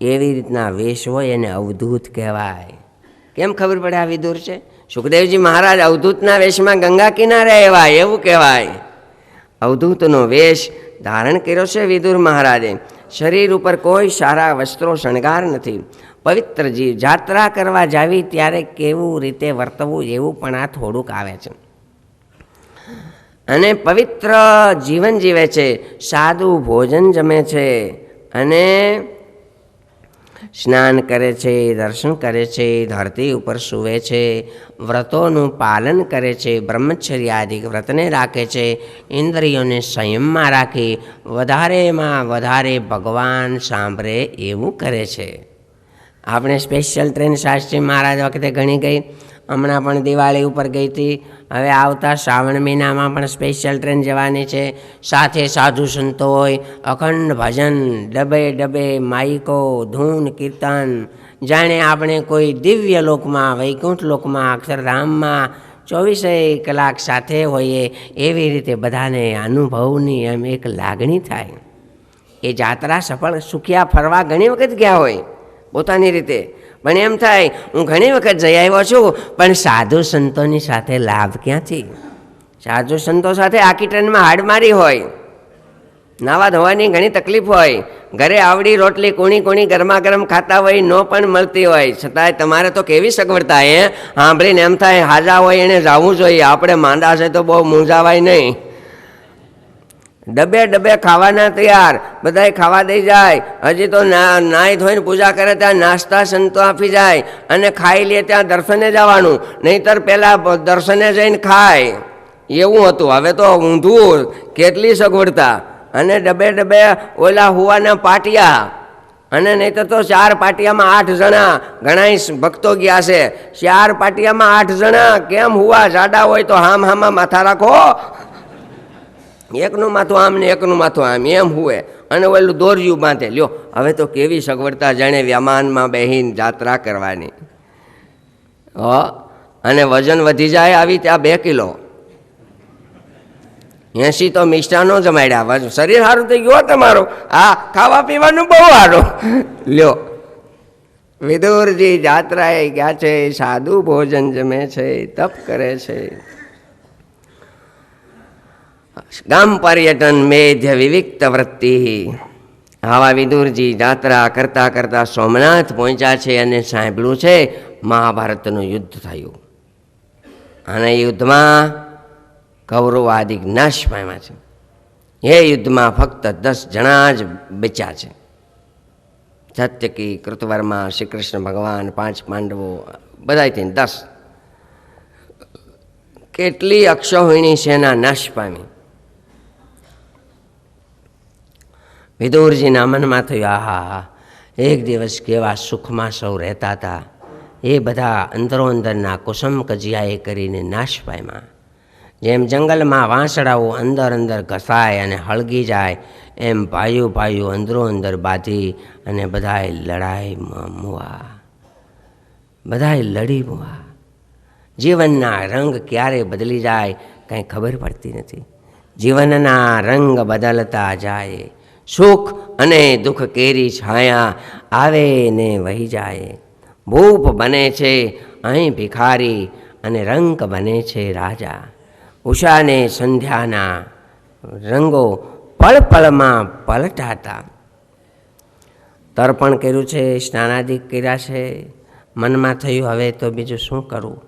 એવી રીતના વેશ હોય એને અવધૂત કહેવાય. કેમ ખબર પડે આ વિદુર છે? સુખદેવજી મહારાજ અવધૂતના વેશમાં ગંગા કિનારે આવ્યા એવું કહેવાય. અવધૂતનો વેશ ધારણ કર્યો છે વિદુર મહારાજે. શરીર ઉપર કોઈ સારા વસ્ત્રો શણગાર નથી. પવિત્ર જીવ જાત્રા કરવા જાવી ત્યારે કેવું રીતે વર્તવું એવું પણ આ થોડુંક આવે છે. અને પવિત્ર જીવન જીવે છે, સાદું ભોજન જમે છે, અને સ્નાન કરે છે, દર્શન કરે છે, ધરતી ઉપર સૂવે છે, વ્રતોનું પાલન કરે છે, બ્રહ્મચર્યાદિક વ્રતને રાખે છે, ઇન્દ્રિયોને સંયમમાં રાખી વધારેમાં વધારે ભગવાન સાંભળે એવું કરે છે. આપણે સ્પેશિયલ ટ્રેન શાસ્ત્રી મહારાજ વખતે ઘણી ગઈ. હમણાં પણ દિવાળી ઉપર ગઈ હતી. હવે આવતા શ્રાવણ મહિનામાં પણ સ્પેશિયલ ટ્રેન જવાની છે. સાથે સાધુ સંતો હોય, અખંડ ભજન, ડબે ડબે માઈકો, ધૂન, કીર્તન, જાણે આપણે કોઈ દિવ્ય લોકમાં, વૈકુંઠ લોકમાં, અક્ષરધામમાં 24 કલાક સાથે હોઈએ એવી રીતે બધાને અનુભવની એમ એક લાગણી થાય. એ જાત્રા સફળ સુખ્યા ફરવા ઘણી વખત ગયા હોય પોતાની રીતે, પણ એમ થાય હું ઘણી વખત જઈ આવ્યો છું, પણ સાધુ સંતોની સાથે લાભ ક્યાંથી? સાધુ સંતો સાથે આખી ટ્રેનમાં હાડ મારી હોય, નાવા ધોવાની ઘણી તકલીફ હોય, ઘરે આવડી રોટલી કૂણી ગરમા ગરમ ખાતા હોય ન પણ મળતી હોય, છતાંય તમારે તો કેવી સગવડતા એ સાંભળીને એમ થાય હાજા હોય એને જવું જોઈએ, આપણે માંદા છે તો બહુ મૂંઝાવાય નહીં. ડબે ખાવાના તૈયાર, બધાય ખાવા દઈ જાય. હજી તો નાહી ધોઈને પૂજા કરે ત્યાં નાસ્તા સંતો આપી જાય અને ખાઈ લે ત્યાં દર્શને જવાનું, નહીંતર પહેલાં દર્શને જઈને ખાય એવું હતું. હવે તો ઊંધું, કેટલી સગવડતા. અને ડબે ઓલા હુવાના પાટિયા, અને નહીંતર તો 4 પાટિયામાં 8 જણા, ઘણા ભક્તો ગયા છે 4 પાટિયામાં 8 જણા. કેમ હુવા? જાડા હોય તો હામાં માથા રાખો, એકનું માથું આમ ને એકનું માથું આમ એમ હુએ, અને ઓલું દોર્યું બાંધે. લ્યો હવે તો કેવી સગવડતા, જાણે વ્યમાનમાં બેહીને જાત્રા કરવાની. અને વજન વધી જાય આવી ત્યાં 2 કિલો. 80 તો મિષ્ટાનો જમાડ્યા, શરીર સારું થઈ ગયું તમારું. આ ખાવા પીવાનું બહુ સારું. લ્યો વિદુરજી જાત્રાએ ગયા છે, સાદું ભોજન જમે છે, તપ કરે છે. ગામ પર્યટન મેધ્ય વિવિક્ત વૃત્તિ. આવા વિદુરજી જાત્રા કરતા કરતા સોમનાથ પહોંચ્યા છે અને સાંભળ્યું છે મહાભારતનું યુદ્ધ થયું, અને યુદ્ધમાં કૌરવ આદિ નાશ પામ્યા છે. એ યુદ્ધમાં ફક્ત 10 જણા જ બચ્યા છે. સત્યકી, કૃતવર્મા, શ્રી કૃષ્ણ ભગવાન, 5 પાંડવો, બધા થઈને 10. કેટલી અક્ષૌહિણી સેના નાશ પામી. વિદુરજીના મનમાં થયું આહા, એક દિવસ કેવા સુખમાં સૌ રહેતા હતા, એ બધા અંદરો અંદરના કુસુમ કજિયાએ કરીને નાશ પામ્યા. જેમ જંગલમાં વાંસળાઓ અંદર ઘસાય અને હળગી જાય, એમ ભાઈઓ અંદરો અંદર બાંધી અને બધાએ લડાઈમાં મુવા, બધાએ લડી મુવા. જીવનના રંગ ક્યારે બદલી જાય કંઈ ખબર પડતી નથી. જીવનના રંગ બદલતા જાય, સુખ અને દુઃખ કેરી છાયા આવે ને વહી જાય. ભૂપ બને છે અહીં ભિખારી અને રંગ બને છે રાજા. ઉષાને સંધ્યાના રંગો પળમાં પલટાતા. તર્પણ કર્યું છે, સ્નાનાદિક કર્યા છે, મનમાં થયું હવે તો બીજું શું કરું.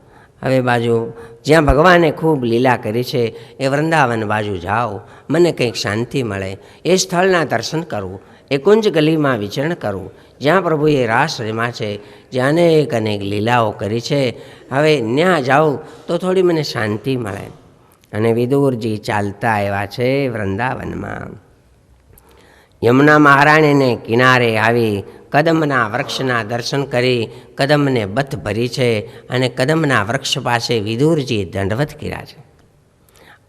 હવે બાજુ જ્યાં ભગવાને ખૂબ લીલા કરી છે એ વૃંદાવન બાજુ જાઓ, મને કંઈક શાંતિ મળે. એ સ્થળના દર્શન કરવું, એ કુંજ ગલીમાં વિચરણ કરવું જ્યાં પ્રભુએ રાસ રમ્યા છે, જ્યાં અનેક લીલાઓ કરી છે. હવે ત્યાં જાઉં તો થોડી મને શાંતિ મળે. અને વિદુરજી ચાલતા આવ્યા છે વૃંદાવનમાં. યમુના મહારાણીને કિનારે આવી કદમના વૃક્ષના દર્શન કરી કદમને બથ ભરી છે, અને કદમના વૃક્ષ પાસે વિદુરજી દંડવત કર્યા છે.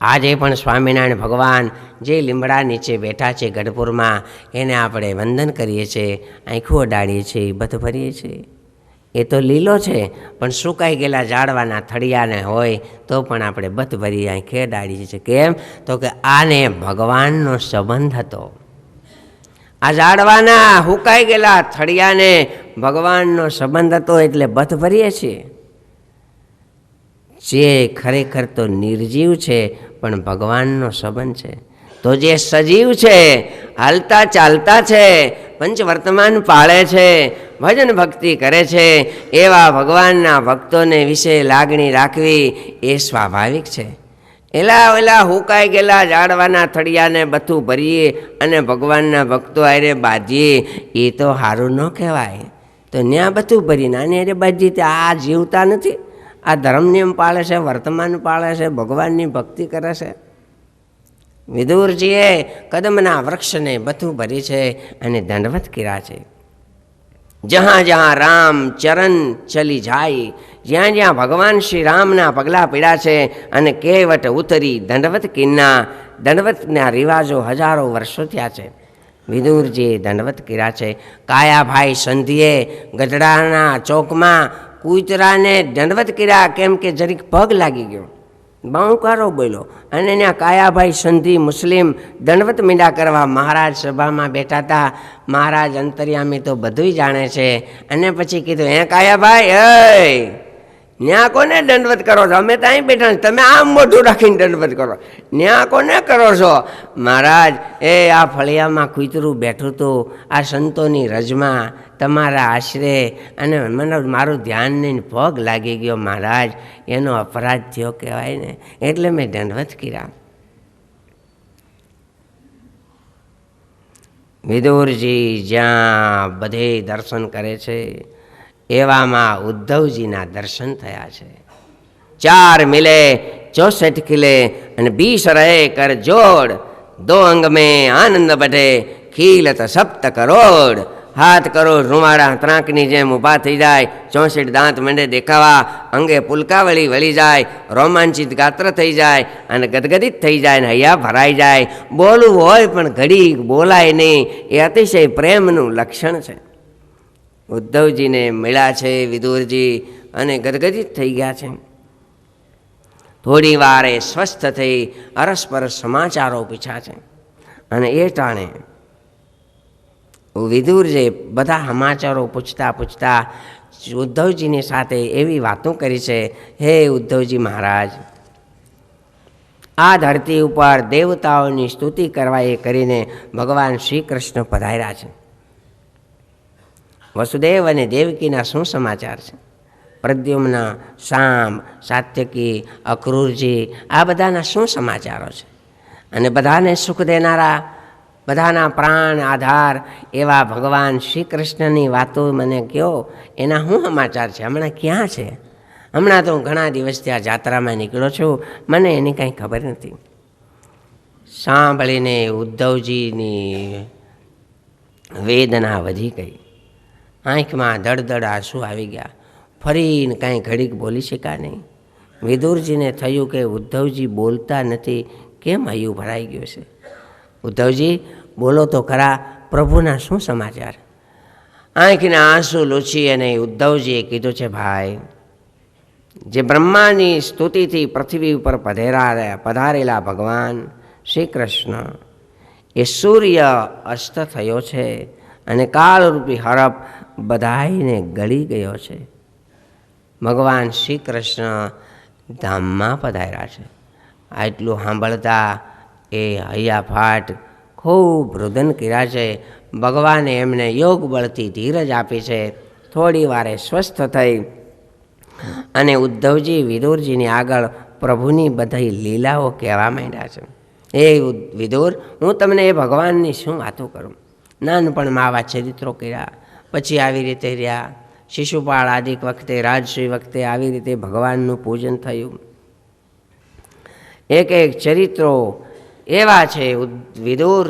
આજે પણ સ્વામિનારાયણ ભગવાન જે લીમડા નીચે બેઠા છે ગઢપુરમાં, એને આપણે વંદન કરીએ છીએ, આંખો અડાડીએ છીએ, બથ ભરીએ છીએ. એ તો લીલો છે, પણ સુકાઈ ગયેલા ઝાડવાના થળિયાને હોય તો પણ આપણે બથ ભરી આંખે અડાડીએ છીએ. કેમ? તો કે આને ભગવાનનો સંબંધ હતો. આ ઝાડવાના હુકાઈ ગયેલા થળિયાને ભગવાનનો સંબંધ હતો એટલે બથ ભરીએ છીએ. જે ખરેખર તો નિર્જીવ છે પણ ભગવાનનો સંબંધ છે. તો જે સજીવ છે, હાલતા ચાલતા છે, પંચવર્તમાન પાળે છે, ભજન ભક્તિ કરે છે, એવા ભગવાનના ભક્તોને વિશે લાગણી રાખવી એ સ્વાભાવિક છે. એલા હુકાઈ ગયેલા ઝાડવાના થળિયાને બથું ભરીએ અને ભગવાનના ભક્તો આરે બાજીએ, એ તો સારું ન કહેવાય. તો ન્યા બથું ભરી નાની અરે બાજી, આ જીવતા નથી, આ ધર્મ નિયમ પાળે છે, વર્તમાન પાળે છે, ભગવાનની ભક્તિ કરે છે. વિદુરજીએ કદમના વૃક્ષને બથું ભરી છે અને દંડવત કર્યા છે. જहाँ જहाँ રામ ચરણ ચલી જાય, જ્યાં જ્યાં ભગવાન શ્રી રામના પગલાં પીડ્યા છે, અને કેવટ ઉતરી દંડવત કિન્ના. દંડવતના રિવાજો હજારો વર્ષો થયા છે. વિદુરજીએ દંડવત કર્યા છે. કાયાભાઈ સંધિએ ગઢડાના ચોકમાં કૂતરાને દંડવત કર્યા, કેમ કે જરીક પગ લાગી ગયો, બાઉકારો બોલ્યો, અને ત્યાં કાયાભાઈ સંધિ મુસ્લિમ દંડવત મીંડા કરવા મહારાજ સભામાં બેઠા હતા. મહારાજ અંતર્યામી તો બધુંય જાણે છે, અને પછી કીધું, હે કાયાભાઈ, ન્યા કોને દંડવત કરો છો? અમે તો અહીં બેઠા, તમે આમ મોઢું રાખીને દંડવત કરો, ન્યા કોને કરો છો? મહારાજ, આ ફળિયામાં કૂતરું બેઠું હતું, આ સંતોની રજમાં તમારા આશરે, અને મને મારું ધ્યાન નહીં, પગ લાગી ગયો મહારાજ, એનો અપરાધ થયો કહેવાય ને, એટલે મેં દંડવત કર્યા. વિદુરજી જ્યાં બધે દર્શન કરે છે, એવામાં ઉદ્ધવજીના દર્શન થયા છે. 4 મિલે 64 ખિલે અને 20 રહે કર જોડ, 2 અંગ મેં આનંદ બઢે ખીલત 7 કરોડ. 7 કરોડ રૂવાડા ત્રાંકની જેમ ઊભા થઈ જાય, 64 દાંત મંડે દેખાવા, અંગે પુલકાવળી વળી જાય, રોમાંચિત ગાત્ર થઈ જાય અને ગદગદિત થઈ જાય ને હૈયા ભરાઈ જાય. બોલવું હોય પણ ઘડી બોલાય નહીં, એ અતિશય પ્રેમનું લક્ષણ છે. ઉદ્ધવજીને મળ્યા છે વિદુરજી અને ગદગદિત થઈ ગયા છે. થોડી વારે સ્વસ્થ થઈ અરસપરસ સમાચારો પૂછ્યા છે, અને એ ટાણે વિદુરજી બધા સમાચારો પૂછતા પૂછતા ઉદ્ધવજીની સાથે એવી વાતો કરી છે. હે ઉદ્ધવજી મહારાજ, આ ધરતી ઉપર દેવતાઓની સ્તુતિ કરવા એ કરીને ભગવાન શ્રી કૃષ્ણ પધાર્યા છે. વસુદેવ અને દેવકીના શું સમાચાર છે? પ્રદ્યુમ્ન, સાંબ, સાત્યકી, અક્રૂરજી, આ બધાના શું સમાચારો છે? અને બધાને સુખ દેનારા, બધાના પ્રાણ આધાર એવા ભગવાન શ્રી કૃષ્ણની વાતો મને કહો, એના શું સમાચાર છે? હમણાં ક્યાં છે? હમણાં તો ઘણા દિવસથી આ જાત્રામાં નીકળ્યો છું, મને એની કાંઈ ખબર નથી. સાંભળીને ઉદ્ધવજીની વેદના વધી ગઈ, આંખમાં દળદળ આંસુ આવી ગયા. ફરીને કાંઈ ઘડીક બોલી શક્યા નહીં. વિદુરજીને થયું કે ઉદ્ધવજી બોલતા નથી, કેમ હૈયું ભરાઈ ગયું છે? ઉદ્ધવજી બોલો તો ખરા, પ્રભુના શું સમાચાર? આંખના આંસુ લૂછી અને ઉદ્ધવજીએ કીધું છે, ભાઈ, જે બ્રહ્માની સ્તુતિથી પૃથ્વી ઉપર પધારેલા ભગવાન શ્રી કૃષ્ણ, એ સૂર્ય અસ્ત થયો છે અને કાળરૂપી હરપ બધાઈને ગળી ગયો છે. ભગવાન શ્રી કૃષ્ણ ધામમાં પધાર્યા છે. આટલું સાંભળતા એ હૈયાફાટ ખૂબ રુદન કર્યા છે. ભગવાને એમને યોગ બળથી ધીરજ આપી છે. થોડી વારે સ્વસ્થ થઈ અને ઉદ્ધવજી વિદુરજીની આગળ પ્રભુની બધી લીલાઓ કહેવા માંડ્યા છે. એ વિદુર, હું તમને એ ભગવાનની શું વાતો કરું? નાનપણમાં આવા ચરિત્રો કર્યા, પછી આવી રીતે રહ્યા, શિશુપાળ આદિક વખતે, રાજશ્રી વખતે આવી રીતે ભગવાનનું પૂજન થયું. એક એક ચરિત્રો એવા છે વિદુર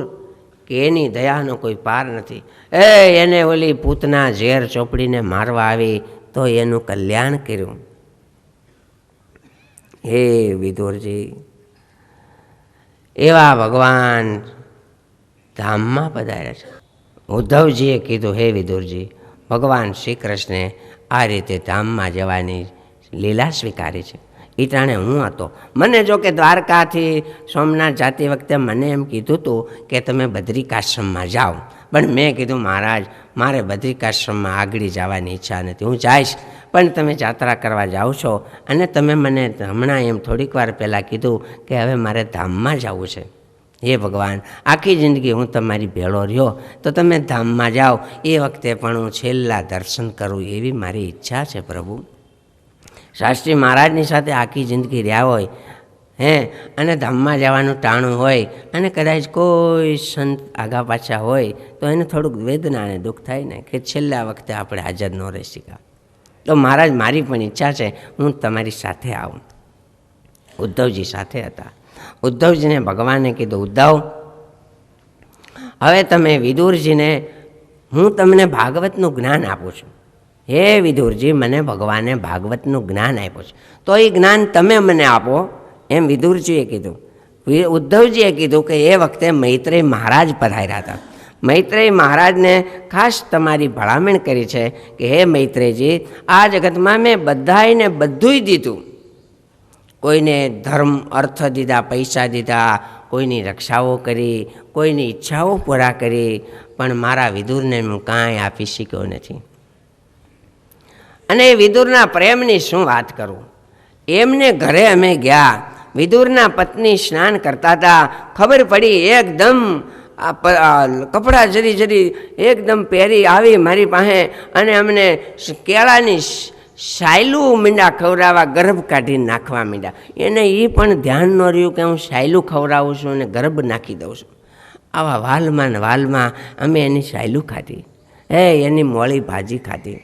કે એની દયાનો કોઈ પાર નથી. એને ઓલી પૂતના ઝેર ચોપડીને મારવા આવી તો એનું કલ્યાણ કર્યું. હે વિદુરજી, એવા ભગવાન ધામમાં પધાર્યા છે. ઉદ્ધવજીએ કીધું, હે વિદુરજી, ભગવાન શ્રી કૃષ્ણે આ રીતે ધામમાં જવાની લીલા સ્વીકારી છે. એ ટાણે હું હતો. મને જો કે દ્વારકાથી સોમનાથ જાતી વખતે મને એમ કીધું હતું કે તમે બદ્રિકાશ્રમમાં જાઓ, પણ મેં કીધું, મહારાજ, મારે બદ્રિકાશ્રમમાં આગળ જવાની ઈચ્છા નથી. હું જઈશ, પણ તમે જાત્રા કરવા જાઓ છો અને તમે મને હમણાં એમ થોડીક વાર પહેલાં કીધું કે હવે મારે ધામમાં જવું છે. હે ભગવાન, આખી જિંદગી હું તમારી ભેળો રહ્યો, તો તમે ધામમાં જાઓ એ વખતે પણ હું છેલ્લા દર્શન કરું એવી મારી ઈચ્છા છે પ્રભુ. શાસ્ત્રી મહારાજની સાથે આખી જિંદગી રહ્યા હોય અને ધામમાં જવાનું ટાણું હોય અને કદાચ કોઈ સંત આગા પાછા હોય તો એને થોડુંક વેદના અને દુઃખ થાય ને કે છેલ્લા વખતે આપણે હાજર ન રહી શક્યા. તો મહારાજ, મારી પણ ઈચ્છા છે હું તમારી સાથે આવું. ઉદ્ધવજી સાથે હતા. ઉદ્ધવજીને ભગવાને કીધું, ઉદ્ધવ, હવે તમે વિદુરજીને, હું તમને ભાગવતનું જ્ઞાન આપું છું. હે વિદુરજી, મને ભગવાને ભાગવતનું જ્ઞાન આપ્યું છે, તો એ જ્ઞાન તમે મને આપો, એમ વિદુરજીએ કીધું. ઉદ્ધવજીએ કીધું કે એ વખતે મૈત્રેય મહારાજ પધાર્યા હતા. મૈત્રેય મહારાજને ખાસ તમારી ભલામણ કરી છે કે હે મૈત્રેયજી, આ જગતમાં મેં બધાને બધુંય દીધું. કોઈને ધર્મ અર્થ દીધા, પૈસા દીધા, કોઈની રક્ષાઓ કરી, કોઈની ઈચ્છાઓ પૂરા કરી, પણ મારા વિદુરને હું કાંઈ આપી શક્યો નથી. અને એ વિદુરના પ્રેમની શું વાત કરું. એમને ઘરે અમે ગયા, વિદુરના પત્ની સ્નાન કરતા હતા. ખબર પડી એકદમ કપડાં જરી જરી એકદમ પહેરી આવી મારી પાસે અને અમને કેળાની સાયલું મીંડા ખવડાવવા, ગર્ભ કાઢીને નાખવા મીંડા. એને એ પણ ધ્યાન ન રહ્યું કે હું સાયલું ખવડાવું છું અને ગર્ભ નાખી દઉં છું. આવા વાલમાં ને વાલમાં અમે એની સાયલું ખાધી, એની મોળી ભાજી ખાધી.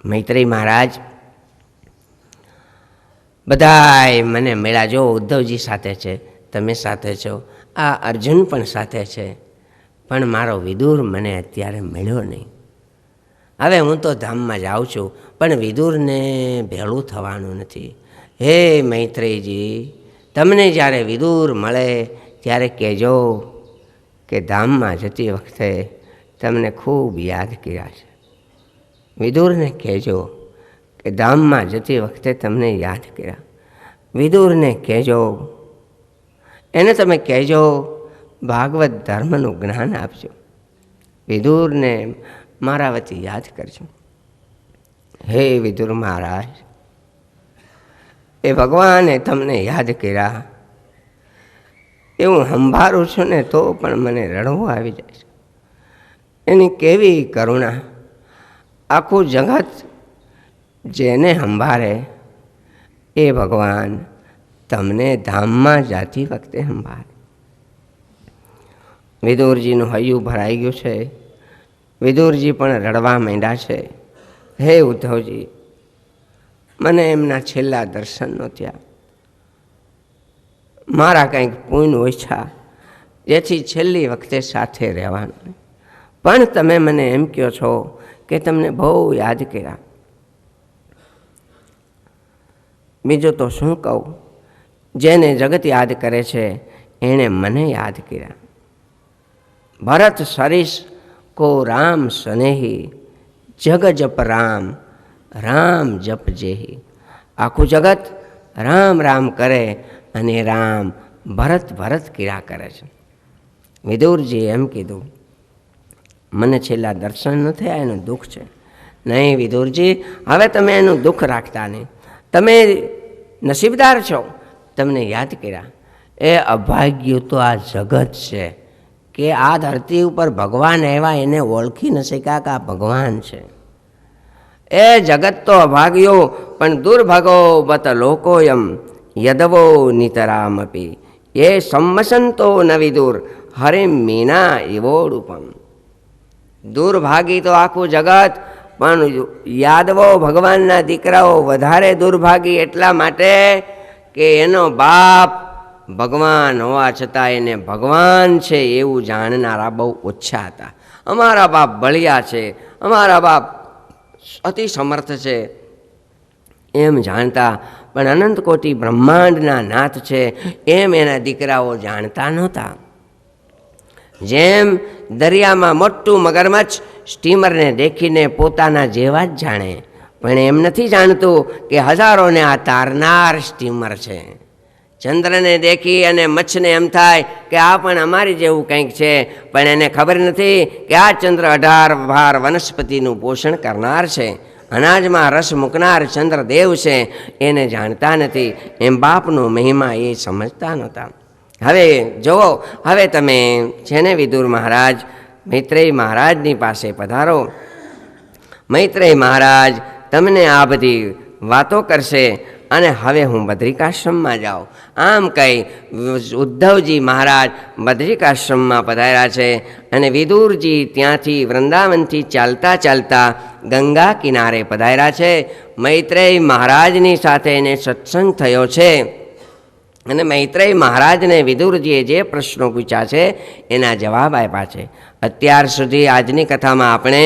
મૈત્રેય મહારાજ બધાય મને મળ્યા. જો ઉદ્ધવજી સાથે છે, તમે સાથે છો, આ અર્જુન પણ સાથે છે, પણ મારો વિદુર મને અત્યારે મળ્યો નહીં. હવે હું તો ધામમાં જાઉં છું, પણ વિદુરને ભેળું થવાનું નથી. હે મૈત્રેયજી, તમને જ્યારે વિદુર મળે ત્યારે કહેજો કે ધામમાં જતી વખતે તમને ખૂબ યાદ કર્યા છે. વિદુરને કહેજો કે ધામમાં જતી વખતે તમને યાદ કર્યા. વિદુરને કહેજો, એને તમે કહેજો ભાગવત ધર્મનું જ્ઞાન આપજો. વિદુરને મારા વતી યાદ કરજો. હે વિદુર મહારાજ, એ ભગવાને તમને યાદ કર્યા એ હું સંભાળું છું ને તો પણ મને રડવું આવી જાય છે. એની કેવી કરુણા! આખું જગત જેને સંભાળે એ ભગવાન તમને ધામમાં જાતી વખતે સંભાળે. વિદુરજીનું હૈયું ભરાઈ ગયું છે. વિદુરજી પણ રડવા માંડ્યા છે. હે ઉદ્ધવજી, મને એમના છેલ્લા દર્શન ન થયા. મારા કંઈક પુણ્ય ઓછા, જેથી છેલ્લી વખતે સાથે રહેવાનું. પણ તમે મને એમ કહો છો કે તમને બહુ યાદ કર્યા. બીજું તો શું કહું? જેને જગત યાદ કરે છે એણે મને યાદ કર્યા. ભરત સરીશ કો રામ સ્નેહી, જગ જપ રામ, રામ જપ જેહી. આખું જગત રામ રામ કરે અને રામ ભરત ભરત કર્યા કરે છે. વિદુરજી એમ કીધું, મને છેલ્લા દર્શન ન થયા એનું દુઃખ છે. નહીં વિદુરજી, હવે તમે એનું દુઃખ રાખતા નહીં. તમે નસીબદાર છો, તમને યાદ કર્યા. એ અભાગ્યું તો આ જગત છે કે આ ધરતી ઉપર ભગવાન એવા એને ઓળખી ન શક્યા કે આ ભગવાન છે. એ જગત તો અભાગ્યો, પણ દુર્ભાગો બત લોકોયમ યદવો નિતરામપી. એ સંમસંતો ન વિદુર હરે મીના એવોડુપમ. દુર્ભાગી તો આખું જગત, પણ યાદવો ભગવાનના દીકરાઓ વધારે દુર્ભાગી એટલા માટે કે એનો બાપ ભગવાન હોવા છતાં એને ભગવાન છે એવું જાણનારા બહુ ઓછા હતા. અમારા બાપ બળિયા છે, અમારા બાપ અતિ સમર્થ છે એમ જાણતા, પણ અનંત કોટી બ્રહ્માંડના નાથ છે એમ એના દીકરાઓ જાણતા નહોતા. જેમ દરિયામાં મોટું મગરમચ્છ સ્ટીમરને દેખીને પોતાના જેવા જ જાણે, પણ એમ નથી જાણતું કે હજારોને આ તારનાર સ્ટીમર છે. ચંદ્રને દેખી અને મચ્છને એમ થાય કે આ પણ અમારી જેવું કંઈક છે, પણ એને ખબર નથી કે આ ચંદ્ર 18 ભાર વનસ્પતિનું પોષણ કરનાર છે, અનાજમાં રસ મૂકનાર ચંદ્રદેવ છે. એને જાણતા નથી. એમ બાપનો મહિમા એ સમજતા નહોતા. હવે જુઓ, હવે તમે છે ને વિદુર મહારાજ, મૈત્રેય મહારાજની પાસે પધારો. મૈત્રેય મહારાજ તમને આ બધી વાતો કરશે અને હવે હું બદ્રિકાશ્રમમાં જાઉં. આમ કહી ઉદ્ધવજી મહારાજ બદ્રિકાશ્રમમાં પધાર્યા છે અને વિદુરજી ત્યાંથી વૃંદાવનથી ચાલતા ચાલતા ગંગા કિનારે પધાર્યા છે. મૈત્રેય મહારાજની સાથે એને સત્સંગ થયો છે અને મૈત્રેય મહારાજને વિદુરજીએ જે પ્રશ્નો પૂછ્યા છે એના જવાબ આપ્યા છે. અત્યાર સુધી આજની કથામાં આપણે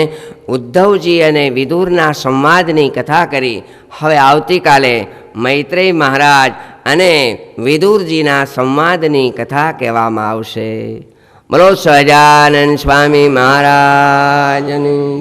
ઉદ્ધવજી અને વિદુરના સંવાદની કથા કરી. હવે આવતીકાલે મૈત્રેય મહારાજ અને વિદુરજીના સંવાદની કથા કહેવામાં આવશે. બોલો સહજાનંદ સ્વામી મહારાજની.